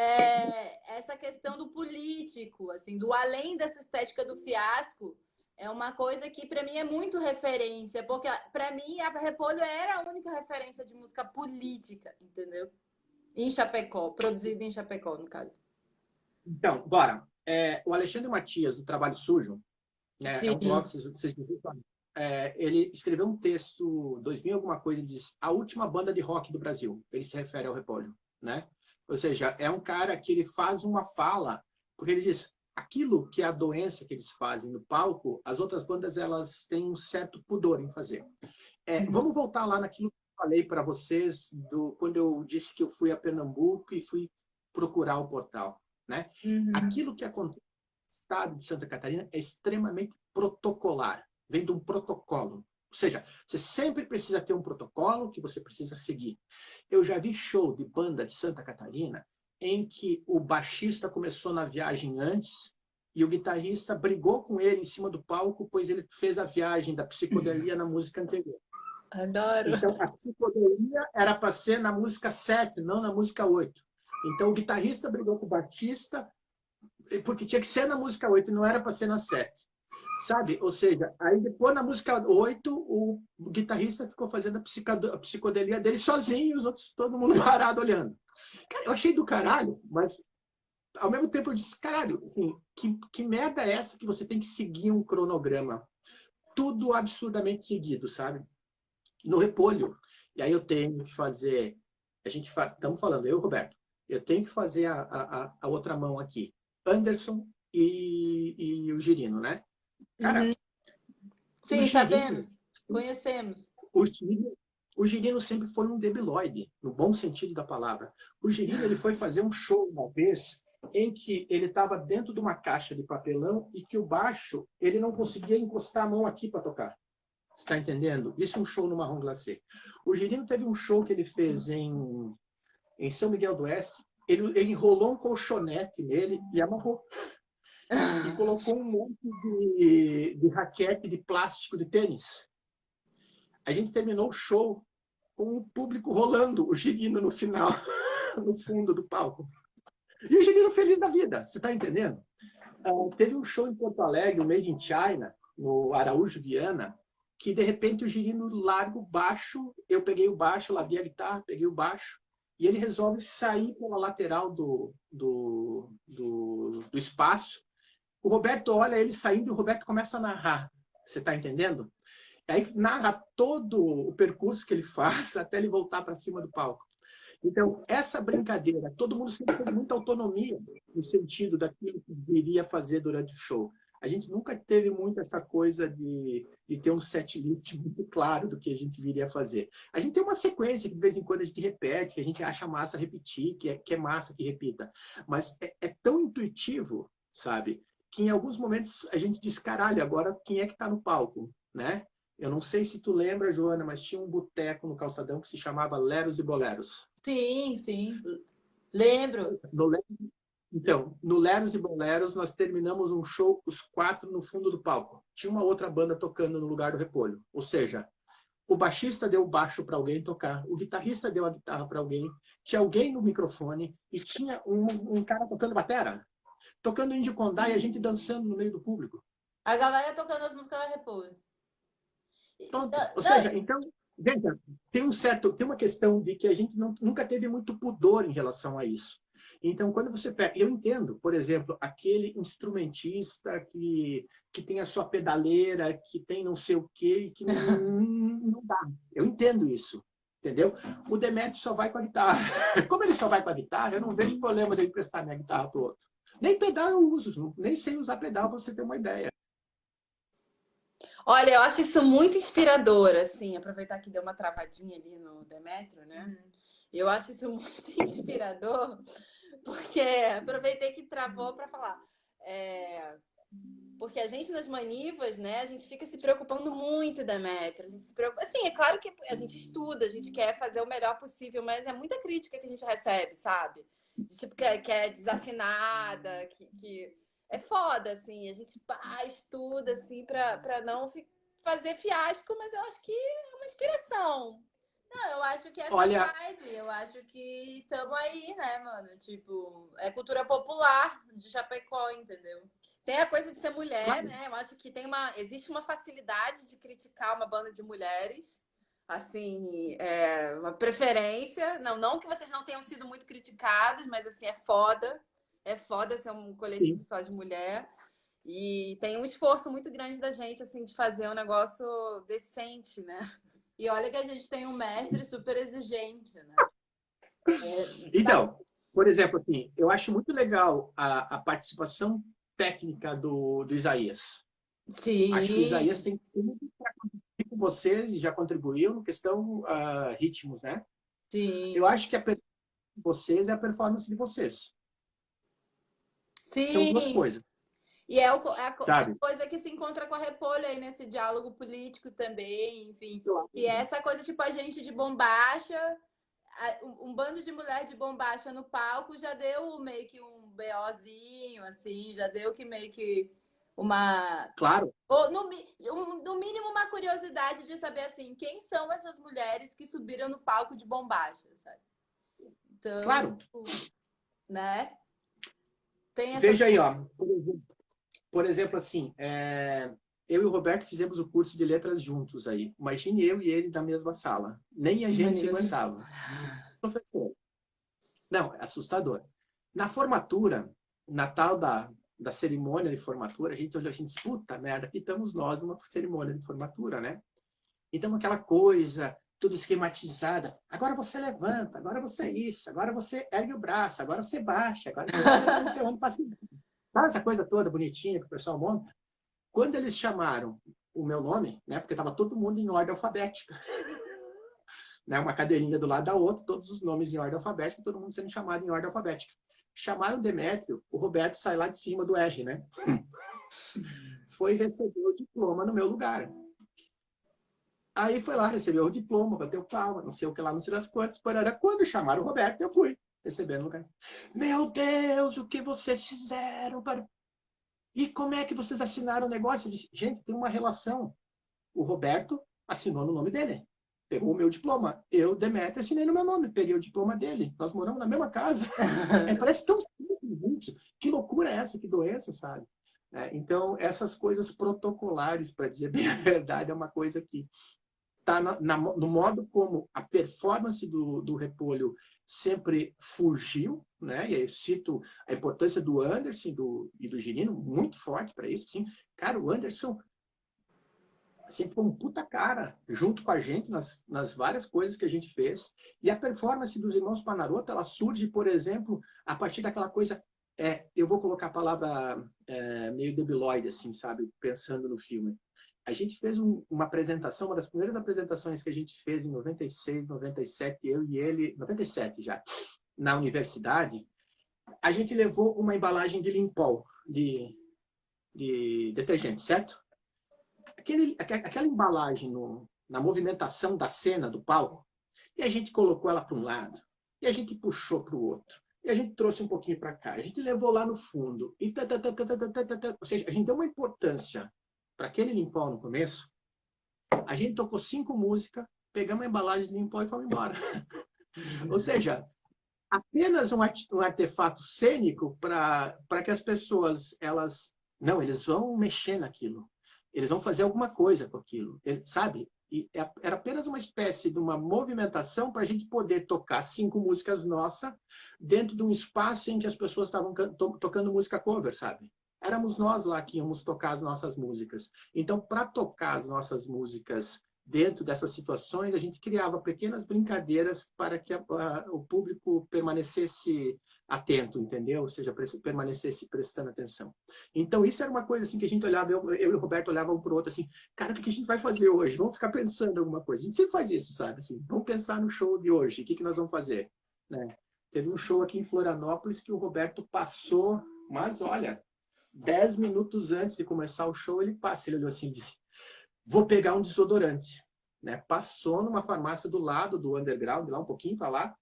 Speaker 1: essa questão do político, assim, do além dessa estética do fiasco, é uma coisa que para mim é muito referência, porque para mim a Repolho era a única referência de música política, entendeu? Em Chapecó, produzida em Chapecó, no caso.
Speaker 3: então, bora. O Alexandre Matias, do Trabalho Sujo, né, é um blog,
Speaker 1: Sim.
Speaker 3: vocês viram, ele escreveu um texto, 2000 alguma coisa, diz a última banda de rock do Brasil. Ele se refere ao Repolho, né? Ou seja, é um cara que ele faz uma fala, porque ele diz, aquilo que é a doença que eles fazem no palco, as outras bandas elas têm um certo pudor em fazer. Vamos voltar lá naquilo que eu falei para vocês, quando eu disse que eu fui a Pernambuco e fui procurar o portal, né?
Speaker 1: Uhum.
Speaker 3: Aquilo que acontece no estado de Santa Catarina é extremamente protocolar, vem de um protocolo. Ou seja, você sempre precisa ter um protocolo que você precisa seguir. Eu já vi show de banda de Santa Catarina em que o baixista começou na viagem antes e o guitarrista brigou com ele em cima do palco, pois ele fez a viagem da psicodelia na música anterior.
Speaker 1: Adoro.
Speaker 3: Então, a psicodelia era para ser na música 7, não na música 8. Então, o guitarrista brigou com o baixista, porque tinha que ser na música 8, não era para ser na 7. Sabe? Ou seja, aí depois na música 8, o guitarrista ficou fazendo a psicodelia dele sozinho, os outros, todo mundo parado olhando. Cara, eu achei do caralho, mas ao mesmo tempo eu disse, caralho, assim, que merda é essa que você tem que seguir um cronograma? Tudo absurdamente seguido, sabe? No Repolho. E aí eu tenho que fazer, estamos falando, eu e o Roberto, eu tenho que fazer a outra mão aqui. Anderson e o Girino, né? Cara,
Speaker 1: sim, sabemos, conhecemos.
Speaker 3: O Girino sempre foi um debilóide, no bom sentido da palavra. O Girino ele foi fazer um show uma vez em que ele estava dentro de uma caixa de papelão e que o baixo ele não conseguia encostar a mão aqui para tocar. Você está entendendo? Isso é um show no Marrom Glacé. O Girino teve um show que ele fez em São Miguel do Oeste, ele enrolou um colchonete nele e amarrou. E colocou um monte de raquete de plástico de tênis. A gente terminou o show com o público rolando o girino no final, no fundo do palco. E o girino feliz da vida, você está entendendo? Teve um show em Porto Alegre, o Made in China, no Araújo Viana, que de repente o girino larga o baixo, eu peguei o baixo, lavei a guitarra, peguei o baixo, e ele resolve sair pela lateral do espaço. O Roberto olha ele saindo e o Roberto começa a narrar. Você está entendendo? Aí narra todo o percurso que ele faz até ele voltar para cima do palco. Então, essa brincadeira, todo mundo sempre teve muita autonomia no sentido daquilo que iria fazer durante o show. A gente nunca teve muito essa coisa de ter um set list muito claro do que a gente viria fazer. A gente tem uma sequência que de vez em quando a gente repete, que a gente acha massa repetir, que é massa que repita. Mas é tão intuitivo, sabe? Que em alguns momentos a gente diz, caralho, agora quem é que está no palco, né? Eu não sei se tu lembra, Joana, mas tinha um boteco no Calçadão que se chamava Leros e Boleros.
Speaker 4: Sim, sim. Lembro.
Speaker 3: Então, no Leros e Boleros, nós terminamos um show, os 4 no fundo do palco. Tinha uma outra banda tocando no lugar do repolho. Ou seja, o baixista deu o baixo para alguém tocar, o guitarrista deu a guitarra para alguém, tinha alguém no microfone e tinha um cara tocando batera, tocando Indie Condá e a gente dançando no meio do público.
Speaker 4: A galera tocando as músicas da repolho.
Speaker 3: Pronto. Ou seja, então, gente, tem uma questão de que a gente nunca teve muito pudor em relação a isso. Então, quando você pega... Eu entendo, por exemplo, aquele instrumentista que tem a sua pedaleira, que tem não sei o quê, e que não dá. Eu entendo isso, entendeu? O Demetrio só vai com a guitarra. Como ele só vai com a guitarra, eu não vejo problema dele prestar minha guitarra para o outro. Nem pedal eu uso, nem sei usar pedal para você ter uma ideia.
Speaker 1: Olha, eu acho isso muito inspirador, assim, aproveitar que deu uma travadinha ali no Demetrio, né? Eu acho isso muito inspirador, porque aproveitei que travou para falar. Porque a gente nas manivas, né, a gente fica se preocupando muito, Demetrio. A gente se preocupa... Assim, é claro que a gente estuda, a gente quer fazer o melhor possível, mas é muita crítica que a gente recebe, sabe? Tipo, que é desafinada, que é foda, assim. A gente estuda, assim, pra não fazer fiasco, mas eu acho que é uma inspiração.
Speaker 4: Não, eu acho que essa vibe, eu acho que estamos aí, né, mano? Tipo, é cultura popular de Chapecó, entendeu?
Speaker 1: Tem a coisa de ser mulher, né? Eu acho que existe uma facilidade de criticar uma banda de mulheres. Assim, uma preferência. Não que vocês não tenham sido muito criticados, mas assim, é foda. É foda ser um coletivo só de mulher. E tem um esforço muito grande da gente, assim, de fazer um negócio decente, né?
Speaker 4: E olha que a gente tem um mestre super exigente, né?
Speaker 3: Então, por exemplo, assim, eu acho muito legal a participação técnica do Isaías.
Speaker 4: Sim.
Speaker 3: Acho que o Isaías tem tudo para contribuir com vocês e já contribuiu no questão ritmos, né?
Speaker 4: Sim.
Speaker 3: Eu acho que a performance de vocês é a performance de vocês.
Speaker 4: Sim.
Speaker 3: São duas coisas.
Speaker 4: E é a coisa que se encontra com a Repolho aí nesse diálogo político também, enfim. E essa coisa, tipo, a gente de bombacha, um bando de mulher de bombacha no palco já deu meio que um BOzinho, assim, já deu que meio que uma...
Speaker 3: Claro.
Speaker 4: Ou, no mínimo, uma curiosidade de saber, assim, quem são essas mulheres que subiram no palco de bombacha, sabe? Então,
Speaker 3: claro.
Speaker 4: Tipo, né?
Speaker 3: Veja aí, ó. Por exemplo, assim, eu e o Roberto fizemos o curso de letras juntos aí. Imagine eu e ele na mesma sala. Nem a gente se aguentava. Professor. Não, é assustador. Na formatura, na tal da cerimônia de formatura, a gente olhou assim, puta merda, aqui estamos nós numa cerimônia de formatura, né? Então, aquela coisa, tudo esquematizada. Agora você levanta, agora você é isso, agora você ergue o braço, agora você baixa, agora você anda para cima. Sabe essa coisa toda bonitinha que o pessoal monta? Quando eles chamaram o meu nome, né, porque estava todo mundo em ordem alfabética, né, uma cadeirinha do lado da outra, todos os nomes em ordem alfabética, todo mundo sendo chamado em ordem alfabética. Chamaram o Demétrio, o Roberto sai lá de cima do R, né? Foi receber o diploma no meu lugar. Aí foi lá, recebeu o diploma, bateu palma, não sei o que lá, não sei das quantas. Quando chamaram o Roberto, eu fui. recebendo no cartão. Meu Deus, o que vocês fizeram para... E como é que vocês assinaram o negócio? Eu disse, gente, tem uma relação. O Roberto assinou no nome dele. Pegou o meu diploma. Eu, Demetrio, assinei no meu nome. Peguei o diploma dele. Nós moramos na mesma casa. Parece tão simples isso. Que loucura é essa? Que doença, sabe? Então, essas coisas protocolares, para dizer bem a verdade, é uma coisa que está no modo como a performance do Repolho sempre fugiu, né? E aí eu cito a importância do Anderson e do Girino, muito forte para isso. Assim. Cara, o Anderson sempre foi um puta cara, junto com a gente, nas várias coisas que a gente fez. E a performance dos Irmãos Panaroto, ela surge, por exemplo, a partir daquela coisa... eu vou colocar a palavra meio debilóide, assim, sabe? Pensando no filme. A gente fez uma apresentação, uma das primeiras apresentações que a gente fez em 96, 97, eu e ele, 97 já, na universidade, a gente levou uma embalagem de Limpol, de detergente, certo? Aquela embalagem na movimentação da cena, do palco, e a gente colocou ela para um lado, e a gente puxou para o outro, e a gente trouxe um pouquinho para cá, a gente levou lá no fundo, e ou seja, a gente deu uma importância para aquele Limpol no começo. A gente tocou 5 músicas, pegamos a embalagem de Limpol e fomos embora. Ou seja, apenas um artefato cênico para que as pessoas, eles vão mexer naquilo. Eles vão fazer alguma coisa com aquilo, sabe? E era apenas uma espécie de uma movimentação para a gente poder tocar 5 músicas nossas dentro de um espaço em que as pessoas estavam tocando música cover, sabe? Éramos nós lá que íamos tocar as nossas músicas. Então, para tocar as nossas músicas dentro dessas situações, a gente criava pequenas brincadeiras para que o público permanecesse atento, entendeu? Ou seja, permanecesse prestando atenção. Então, isso era uma coisa assim que a gente olhava, eu e o Roberto olhavam um para o outro assim, cara, o que a gente vai fazer hoje? Vamos ficar pensando em alguma coisa. A gente sempre faz isso, sabe? Assim, vamos pensar no show de hoje, o que nós vamos fazer? Né? Teve um show aqui em Florianópolis que o Roberto passou, mas olha... 10 minutos antes de começar o show, ele olhou assim e disse, vou pegar um desodorante. Né? Passou numa farmácia do lado do underground, lá um pouquinho para lá,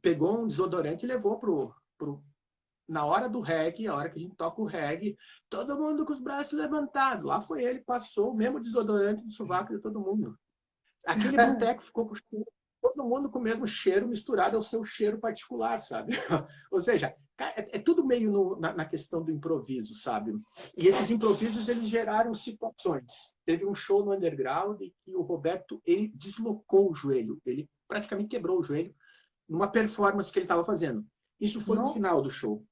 Speaker 3: pegou um desodorante e levou na hora do reggae, a hora que a gente toca o reggae, todo mundo com os braços levantados. Lá foi ele, passou o mesmo desodorante do sovaco de todo mundo. Aquele boteco ficou com todo mundo com o mesmo cheiro misturado ao seu cheiro particular, sabe? Ou seja, é tudo meio na questão do improviso, sabe? E esses improvisos, eles geraram situações. Teve um show no underground que o Roberto, ele deslocou o joelho. Ele praticamente quebrou o joelho numa performance que ele estava fazendo. Isso foi no final do show.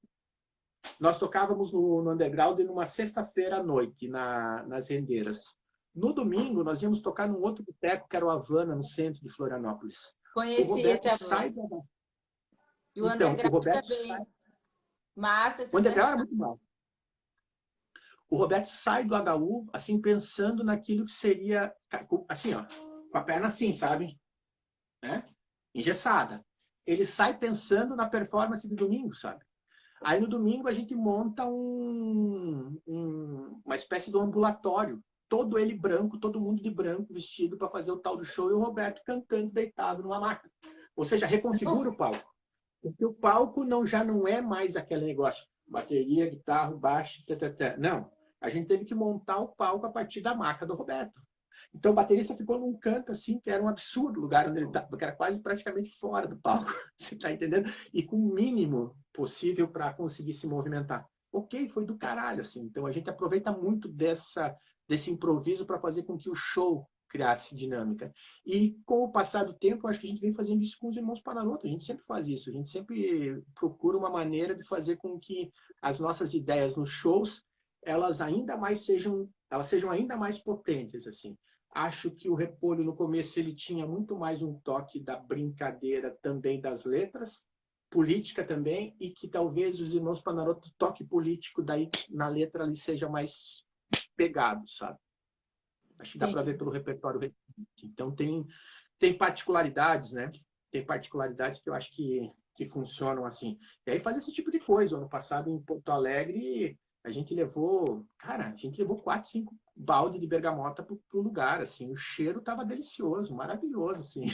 Speaker 3: Nós tocávamos no underground numa sexta-feira à noite, nas Rendeiras. No domingo, nós íamos tocar num outro boteco, que era o Havana, no centro de Florianópolis.
Speaker 4: Conheci esse Havana. E o underground também. Massa,
Speaker 3: o underground era muito mal. O Roberto sai do HU, assim, pensando naquilo que seria, assim, ó, com a perna assim, sabe? Né? Engessada. Ele sai pensando na performance do domingo, sabe? Aí no domingo a gente monta uma espécie de ambulatório, todo ele branco, todo mundo de branco, vestido para fazer o tal do show, e o Roberto cantando deitado numa maca. Ou seja, reconfigura o palco. Porque o palco já não é mais aquele negócio, bateria, guitarra, baixo, não. A gente teve que montar o palco a partir da maca do Roberto. Então o baterista ficou num canto assim, que era um absurdo o lugar onde ele estava, porque era quase praticamente fora do palco, você está entendendo? E com o mínimo possível para conseguir se movimentar. Ok, foi do caralho, assim. Então a gente aproveita muito desse improviso para fazer com que o show criasse dinâmica. E com o passar do tempo, acho que a gente vem fazendo isso com os Irmãos Panaroto. A gente sempre faz isso. A gente sempre procura uma maneira de fazer com que as nossas ideias nos shows, elas sejam ainda mais potentes, assim. Acho que o Repolho, no começo, ele tinha muito mais um toque da brincadeira também das letras, política também, e que talvez os Irmãos Panaroto, toque político, daí na letra ali seja mais pegado, sabe? Acho que dá para ver pelo repertório. Então tem particularidades, né? Tem particularidades que eu acho que funcionam assim. E aí faz esse tipo de coisa. Ano passado, em Porto Alegre, A gente levou, cara, a gente levou 4, 5 balde de bergamota pro lugar, assim. O cheiro tava delicioso, maravilhoso, assim.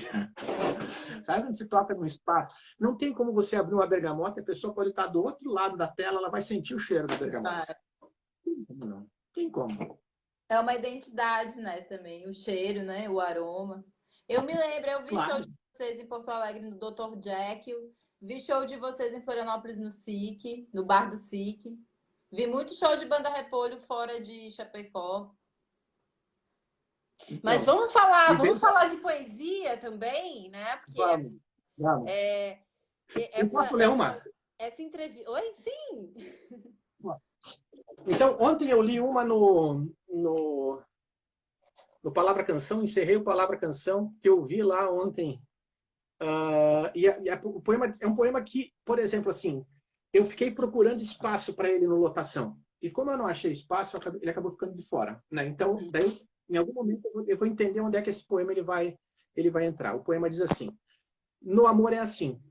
Speaker 3: Sabe quando você toca num espaço? Não tem como você abrir uma bergamota, a pessoa pode estar do outro lado da tela, ela vai sentir o cheiro da bergamota. Não tem como.
Speaker 4: É uma identidade, né, também. O cheiro, né, o aroma. Eu me lembro, eu vi
Speaker 3: Claro.
Speaker 4: show de vocês em Porto Alegre no Dr. Jekyll. Vi show de vocês em Florianópolis no SIC, no Bar do SIC. Vi muito show de banda Repolho fora de Chapecó.
Speaker 3: Então,
Speaker 1: Mas vamos falar de poesia também, né? Porque
Speaker 3: vamos. Eu posso ler uma?
Speaker 1: Essa entrevista. Oi? Sim!
Speaker 3: Então, ontem eu li uma no Palavra Canção, encerrei o Palavra Canção, que eu vi lá ontem. O poema é um poema que, por exemplo, assim, eu fiquei procurando espaço para ele no Lotação. E como eu não achei espaço, ele acabou ficando de fora, né? Então, daí, em algum momento, eu vou entender onde é que esse poema ele vai entrar. O poema diz assim: no amor é assim.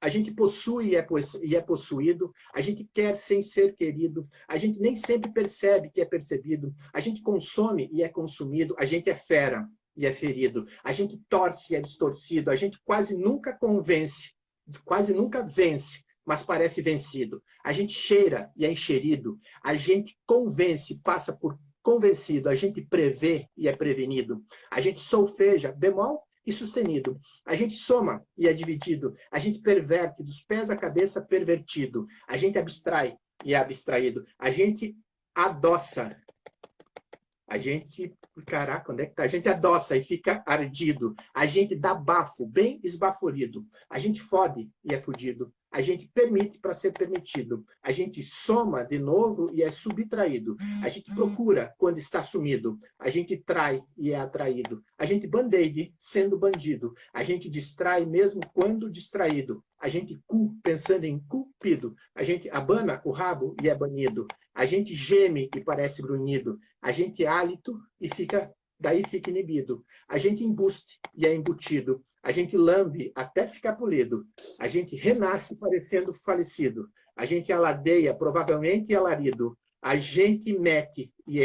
Speaker 3: A gente possui e é possuído, a gente quer sem ser querido, a gente nem sempre percebe que é percebido, a gente consome e é consumido, a gente é fera e é ferido, a gente torce e é distorcido, a gente quase nunca vence, mas parece vencido, a gente cheira e é encherido, a gente convence, passa por convencido, a gente prevê e é prevenido, a gente solfeja, bemol e sustenido. A gente soma e é dividido. A gente perverte dos pés à cabeça pervertido. A gente abstrai e é abstraído. A gente adoça. A gente... Caraca, onde é que tá? A gente adoça e fica ardido. A gente dá bafo, bem esbaforido. A gente fode e é fudido. A gente permite para ser permitido. A gente soma de novo e é subtraído. A gente procura quando está sumido. A gente trai e é atraído. A gente band-aid sendo bandido. A gente distrai mesmo quando distraído. A gente pensando em cupido. A gente abana o rabo e é banido. A gente geme e parece grunhido. A gente hálito e daí fica inibido. A gente embuste e é embutido. A gente lambe até ficar polido. A gente renasce parecendo falecido. A gente alardeia, provavelmente alarido. A gente mete e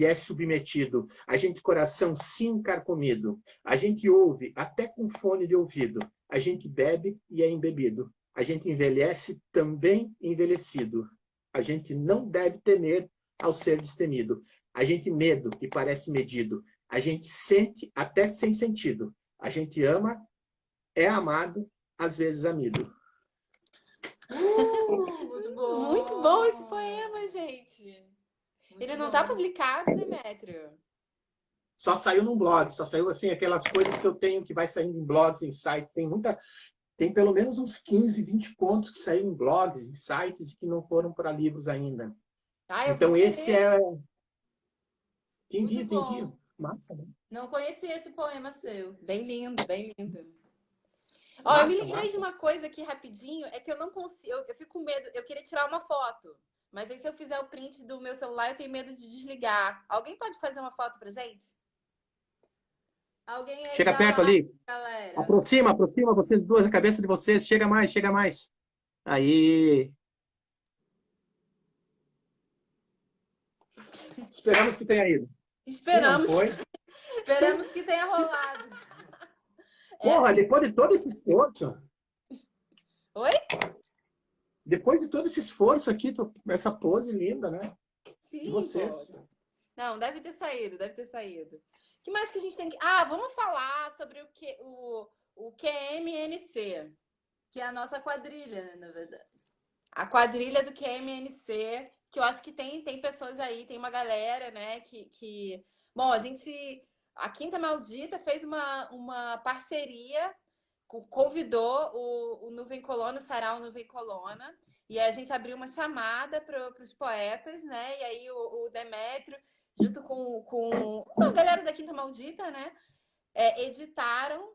Speaker 3: é submetido. A gente coração sim carcomido. A gente ouve até com fone de ouvido. A gente bebe e é embebido. A gente envelhece também envelhecido. A gente não deve temer ao ser destemido. A gente medo e parece medido. A gente sente até sem sentido. A gente ama, é amado, às vezes amigo.
Speaker 4: Muito bom.
Speaker 1: Muito bom esse poema, gente. Ele não está publicado, Demétrio?
Speaker 3: Só saiu num blog, só saiu assim, aquelas coisas que eu tenho que vai saindo em blogs, em sites. Tem pelo menos uns 15, 20 contos que saíram em blogs, em sites, e que não foram para livros ainda. Então esse é... Te envio. Massa, né?
Speaker 4: Não conhecia esse poema seu.
Speaker 1: Bem lindo, bem lindo.
Speaker 3: Massa,
Speaker 1: eu me lembrei
Speaker 3: massa.
Speaker 1: de uma coisa aqui rapidinho, é que eu não consigo, eu fico com medo, eu queria tirar uma foto, mas aí se eu fizer o print do meu celular, eu tenho medo de desligar. Alguém pode fazer uma foto pra gente?
Speaker 4: Alguém aí
Speaker 3: Chega
Speaker 4: dá
Speaker 3: perto
Speaker 4: lá,
Speaker 3: ali.
Speaker 4: galera.
Speaker 3: Aproxima vocês duas, a cabeça de vocês. Chega mais. Aí. Esperamos que tenha ido.
Speaker 1: Esperamos.
Speaker 3: Se não foi...
Speaker 4: Esperamos que tenha rolado.
Speaker 3: Porra,
Speaker 1: assim...
Speaker 3: depois de todo esse esforço...
Speaker 1: Oi?
Speaker 3: Depois de todo esse esforço aqui, essa pose linda, né?
Speaker 1: Sim,
Speaker 3: e vocês?
Speaker 1: Pô. Não, deve ter saído. O que mais que a gente tem que... vamos falar sobre o QMNC.
Speaker 4: Que é a nossa quadrilha, né, na verdade.
Speaker 1: A quadrilha do QMNC, que eu acho que tem pessoas aí, tem uma galera, né, que... Bom, a Quinta Maldita fez uma parceria, convidou o Nuvem Colona, o Sarau Nuvem Colona, e a gente abriu uma chamada para os poetas, né, e aí o Demétrio, junto com a galera da Quinta Maldita, né, editaram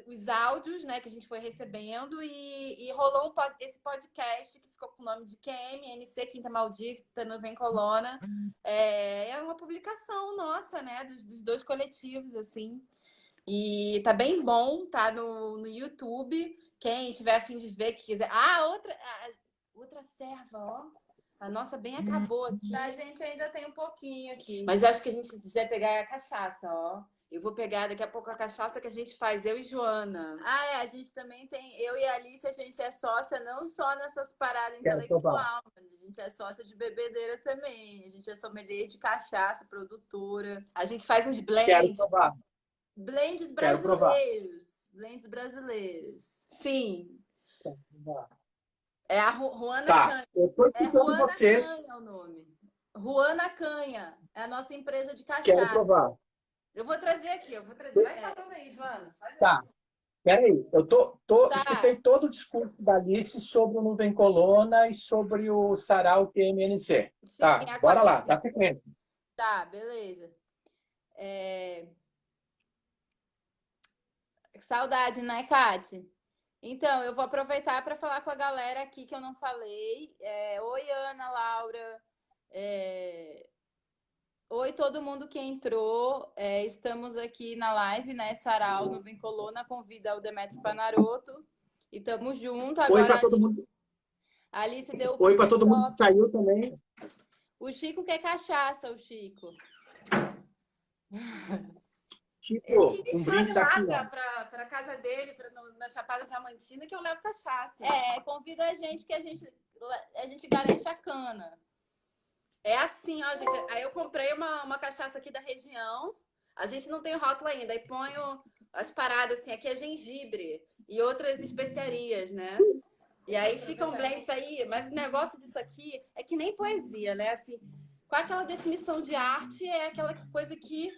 Speaker 1: os áudios, né, que a gente foi recebendo e rolou esse podcast que ficou com o nome de QMNC, Quinta Maldita, Nuvem Colona. É uma publicação nossa, né, dos dois coletivos, assim. E tá bem bom, tá no YouTube. Quem tiver a fim de ver, que quiser... outra serva, ó. A nossa bem acabou aqui.
Speaker 4: A gente ainda tem um pouquinho aqui.
Speaker 1: Mas eu acho que a gente vai pegar a cachaça, ó. Eu vou pegar daqui a pouco a cachaça que a gente faz, eu e Joana.
Speaker 4: Ah, é, a gente também tem, eu e a Alice, a gente é sócia não só nessas paradas
Speaker 3: Quero
Speaker 4: intelectual, mas a gente é sócia de bebedeira também. A gente é sommelier de cachaça, produtora.
Speaker 1: A gente faz uns
Speaker 3: Quero
Speaker 1: blends.
Speaker 3: provar.
Speaker 4: Blends
Speaker 3: Quero provar.
Speaker 4: brasileiros. Blends brasileiros.
Speaker 1: Sim.
Speaker 3: Quero provar.
Speaker 1: É a Juana
Speaker 3: Tá,
Speaker 1: Canha.
Speaker 3: eu tô
Speaker 4: É
Speaker 3: escutando
Speaker 4: Ruana
Speaker 3: vocês.
Speaker 4: Canha o nome. Ruana Canha. É a nossa empresa de
Speaker 3: Quero
Speaker 4: cachaça.
Speaker 3: provar.
Speaker 1: Eu vou trazer aqui, eu vou trazer. Vai falando aí, Joana. Faz
Speaker 3: Tá. Peraí, eu
Speaker 4: Tá.
Speaker 3: escutei todo o discurso da Alice sobre o Nuvem Colonna e sobre o Sarau QMNC.
Speaker 4: Sim,
Speaker 3: Tá,
Speaker 4: a
Speaker 3: bora lá,
Speaker 4: Camila.
Speaker 3: dá sequência.
Speaker 4: Tá, beleza. Saudade, né, Kati? Então, eu vou aproveitar para falar com a galera aqui que eu não falei. Oi, Ana, Laura. Oi, todo mundo que entrou. Estamos aqui na live, né? Sarau no Vincolona convida o Demetrio Panaroto. E estamos juntos.
Speaker 3: Oi
Speaker 4: Agora
Speaker 3: para todo mundo.
Speaker 4: a Alice deu o
Speaker 3: Oi para
Speaker 4: pit
Speaker 3: todo mundo que
Speaker 4: stop.
Speaker 3: saiu também.
Speaker 4: O Chico quer cachaça, o Chico.
Speaker 3: Tipo,
Speaker 1: Ele que me
Speaker 3: um
Speaker 1: chame
Speaker 3: brinde daqui, ó.
Speaker 1: lá pra casa dele, na Chapada Diamantina, que eu levo cachaça.
Speaker 4: Convida a gente que a gente garante a cana.
Speaker 1: É assim, ó, gente. Aí eu comprei uma cachaça aqui da região. A gente não tem o rótulo ainda. Aí ponho as paradas assim. Aqui é gengibre e outras especiarias, né? E aí ficam blends aí. Mas o negócio disso aqui é que nem poesia, né? Assim, com aquela definição de arte, é aquela coisa que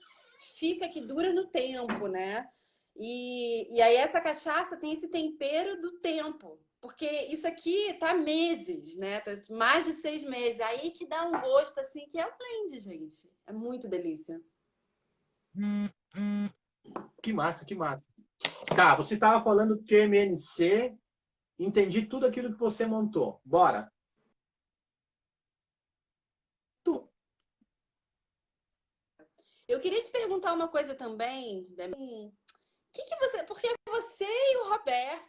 Speaker 1: fica, que dura no tempo, né? E aí essa cachaça tem esse tempero do tempo. Porque isso aqui tá meses, né? Tá mais de 6 meses. Aí que dá um gosto, assim, que é o blend, gente. É muito delícia.
Speaker 3: Que massa, que massa. Tá, você estava falando do QMNC, entendi tudo aquilo que você montou. Bora. Tu.
Speaker 1: Eu queria te perguntar uma coisa também. Porque você e o Roberto,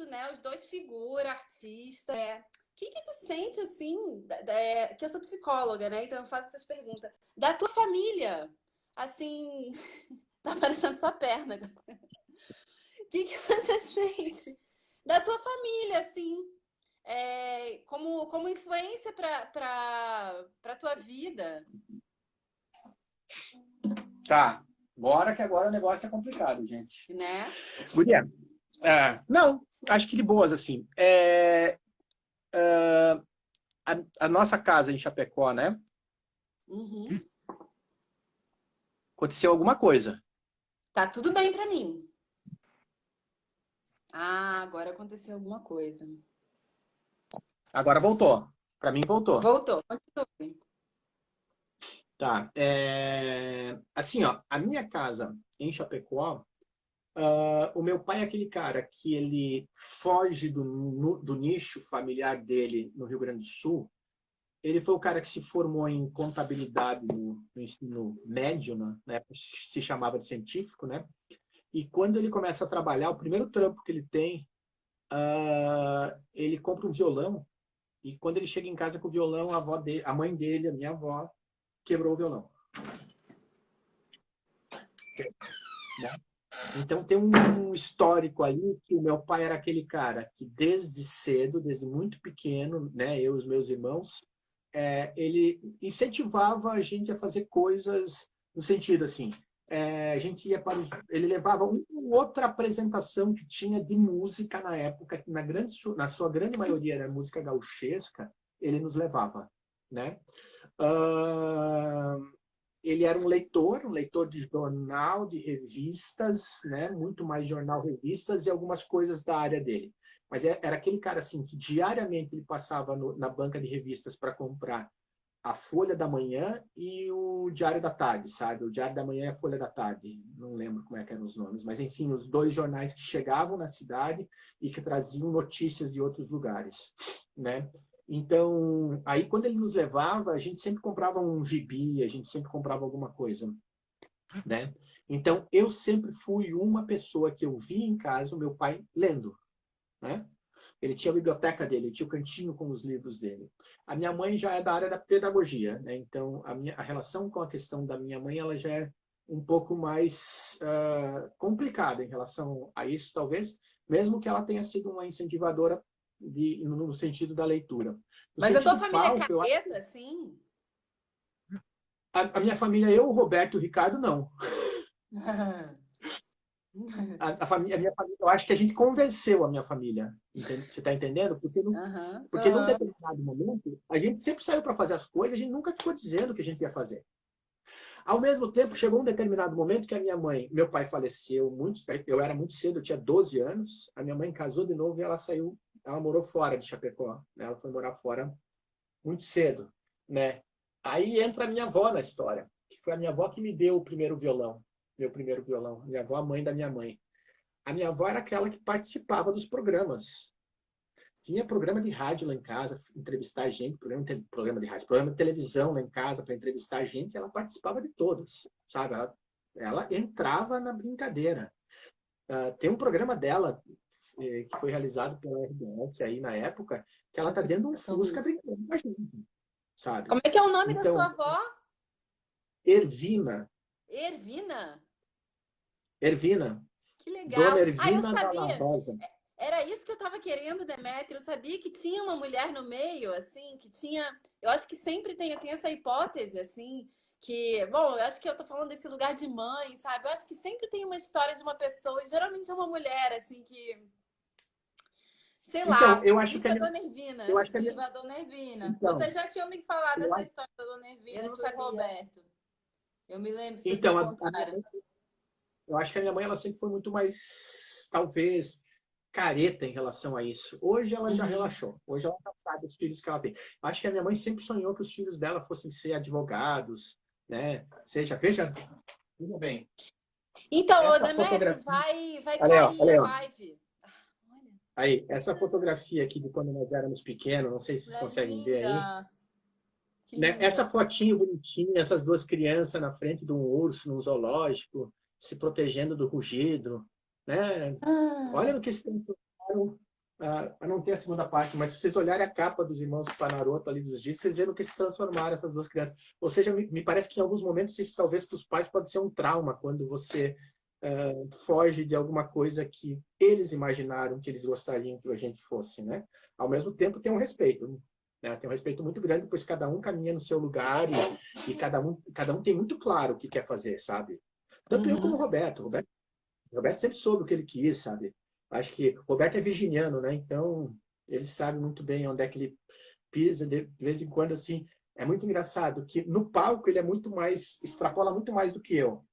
Speaker 1: né? Os dois figura, artista. O que tu sente, assim, que eu sou psicóloga, né? Então eu faço essas perguntas. Da tua família, assim, tá parecendo sua perna. O que você sente da tua família, assim, como influência para tua vida?
Speaker 3: Tá, bora que agora o negócio é complicado, gente.
Speaker 1: Né?
Speaker 3: Guria, não, acho que de boas, assim. A nossa casa em Chapecó, né?
Speaker 1: Uhum.
Speaker 3: Aconteceu alguma coisa.
Speaker 1: Tá tudo bem para mim. Ah, agora aconteceu alguma coisa.
Speaker 3: Agora voltou. Para mim voltou.
Speaker 1: Voltou, continue.
Speaker 3: Tá. Assim, ó, a minha casa em Chapecó, o meu pai é aquele cara que ele foge do nicho familiar dele no Rio Grande do Sul. Ele foi o cara que se formou em contabilidade no ensino médio, né? Na época se chamava de científico, né? E quando ele começa a trabalhar, o primeiro trampo que ele tem, ele compra um violão. E quando ele chega em casa com o violão, a mãe dele, a minha avó, quebrou o violão. Né? Então tem um histórico ali que o meu pai era aquele cara que desde cedo, desde muito pequeno, né, eu e os meus irmãos, ele incentivava a gente a fazer coisas no sentido assim, a gente ia para ele levava uma outra apresentação que tinha de música na época, que na sua grande maioria era música gauchesca, ele nos levava, né? Ele era um leitor de jornal, de revistas, né? Muito mais jornal, revistas e algumas coisas da área dele. Mas era aquele cara assim que diariamente ele passava na banca de revistas para comprar a Folha da Manhã e o Diário da Tarde, sabe? O Diário da Manhã e a Folha da Tarde. Não lembro como é que eram os nomes, mas enfim, os dois jornais que chegavam na cidade e que traziam notícias de outros lugares, né? Então, aí quando ele nos levava, a gente sempre comprava um gibi, a gente sempre comprava alguma coisa, né? Então, eu sempre fui uma pessoa que eu via em casa o meu pai lendo, né? Ele tinha a biblioteca dele, ele tinha o cantinho com os livros dele. A minha mãe já é da área da pedagogia, né? Então, a relação com a questão da minha mãe, ela já é um pouco mais complicada em relação a isso, talvez, mesmo que ela tenha sido uma incentivadora no sentido da leitura. No
Speaker 1: Mas a tua
Speaker 3: sentido
Speaker 1: família é
Speaker 3: palco,
Speaker 1: careta, assim?
Speaker 3: a minha família, eu, o Roberto e o Ricardo, não. A minha família, eu acho que a gente convenceu a minha família. Você está entendendo? Porque num determinado momento, a gente sempre saiu para fazer as coisas, a gente nunca ficou dizendo o que a gente ia fazer. Ao mesmo tempo, chegou um determinado momento que a minha mãe, meu pai faleceu eu era muito cedo, eu tinha 12 anos, a minha mãe casou de novo e ela saiu, ela morou fora de Chapecó, né? Ela foi morar fora muito cedo, né? Aí entra a minha avó na história, que foi a minha avó que me deu o primeiro violão, meu primeiro violão, minha avó, a mãe da minha mãe. A minha avó era aquela que participava dos programas. Tinha programa de rádio lá em casa, entrevistar gente, programa de rádio, programa de televisão lá em casa para entrevistar gente, ela participava de todos, sabe? Ela entrava na brincadeira. Tem um programa dela que foi realizado pela RBS aí na época, que ela tá dentro de um Fusca brincando com a gente, sabe?
Speaker 1: Como é que é o nome da
Speaker 3: Então,
Speaker 1: sua avó?
Speaker 3: Ervina.
Speaker 1: Ervina? Que legal.
Speaker 3: Dona
Speaker 1: Eu
Speaker 3: Ervina da
Speaker 1: sabia.
Speaker 3: Rosa.
Speaker 1: Era isso que eu tava querendo, Demétrio. Eu sabia que tinha uma mulher no meio, assim, que tinha. Eu acho que sempre tem essa hipótese, assim, que. Bom, eu acho que eu tô falando desse lugar de mãe, sabe? Eu acho que sempre tem uma história de uma pessoa, e geralmente é uma mulher, assim, que. Sei lá.
Speaker 3: Então, eu acho que a minha...
Speaker 1: Dona Ervina.
Speaker 3: Eu acho que a minha...
Speaker 4: Viva a Dona Ervina.
Speaker 3: Então,
Speaker 4: Vocês já tinham me falado dessa
Speaker 3: acho...
Speaker 4: história da Dona Ervina,
Speaker 1: Eu não
Speaker 4: do
Speaker 1: sabia.
Speaker 4: Roberto. Eu me lembro, vocês
Speaker 3: Então,
Speaker 4: me contaram.
Speaker 3: eu acho que a minha mãe ela sempre foi muito mais, talvez, careta em relação a isso. Hoje ela já relaxou. Hoje ela já sabe os filhos que ela tem. Acho que a minha mãe sempre sonhou que os filhos dela fossem ser advogados, né? Veja bem.
Speaker 1: Então, ô
Speaker 3: Essa
Speaker 1: Demétrio,
Speaker 3: fotografia...
Speaker 1: vai
Speaker 3: Olha
Speaker 1: cair
Speaker 3: aí,
Speaker 1: a
Speaker 3: ó.
Speaker 1: live.
Speaker 3: Aí, essa fotografia aqui de quando nós éramos pequenos, não sei se vocês conseguem ver aí. Né? Essa fotinho bonitinha, essas duas crianças na frente de um urso, num zoológico, se protegendo do rugido, né? Olha no que se transformaram, não ter a segunda parte, mas se vocês olharem a capa dos irmãos Panaroto ali dos dias, vocês veem no que se transformaram essas duas crianças. Ou seja, me parece que em alguns momentos isso talvez para os pais pode ser um trauma, quando você foge de alguma coisa que eles imaginaram que eles gostariam que a gente fosse, né? Ao mesmo tempo tem um respeito, né? Tem um respeito muito grande, pois cada um caminha no seu lugar e cada um tem muito claro o que quer fazer, sabe? Tanto eu como o Roberto. O Roberto sempre soube o que ele quis, sabe? Acho que o Roberto é virginiano, né? Então, ele sabe muito bem onde é que ele pisa, de vez em quando, assim. É muito engraçado que no palco ele é muito mais, extrapola muito mais do que eu,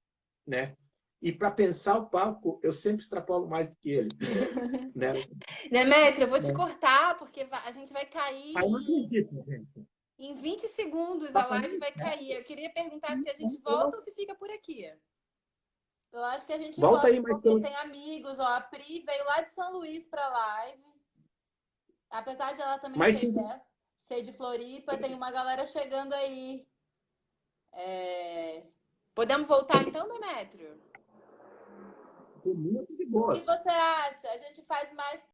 Speaker 3: né? E para pensar o palco, eu sempre extrapolo mais do que ele. Né?
Speaker 1: Demétrio, eu vou te cortar, porque a gente vai cair.
Speaker 3: Eu não acredito, gente.
Speaker 1: Em 20 segundos a live vai cair. Eu queria perguntar se a gente volta ou se fica por aqui.
Speaker 4: Eu acho que a gente
Speaker 3: volta aí,
Speaker 4: porque tem amigos. Ó, a Pri veio lá de São Luís pra live. Apesar de ela também ser de Floripa, tem uma galera chegando aí.
Speaker 1: Podemos voltar então, Demétrio?
Speaker 3: Muito de
Speaker 4: O
Speaker 3: boas.
Speaker 4: que você acha? A gente faz mais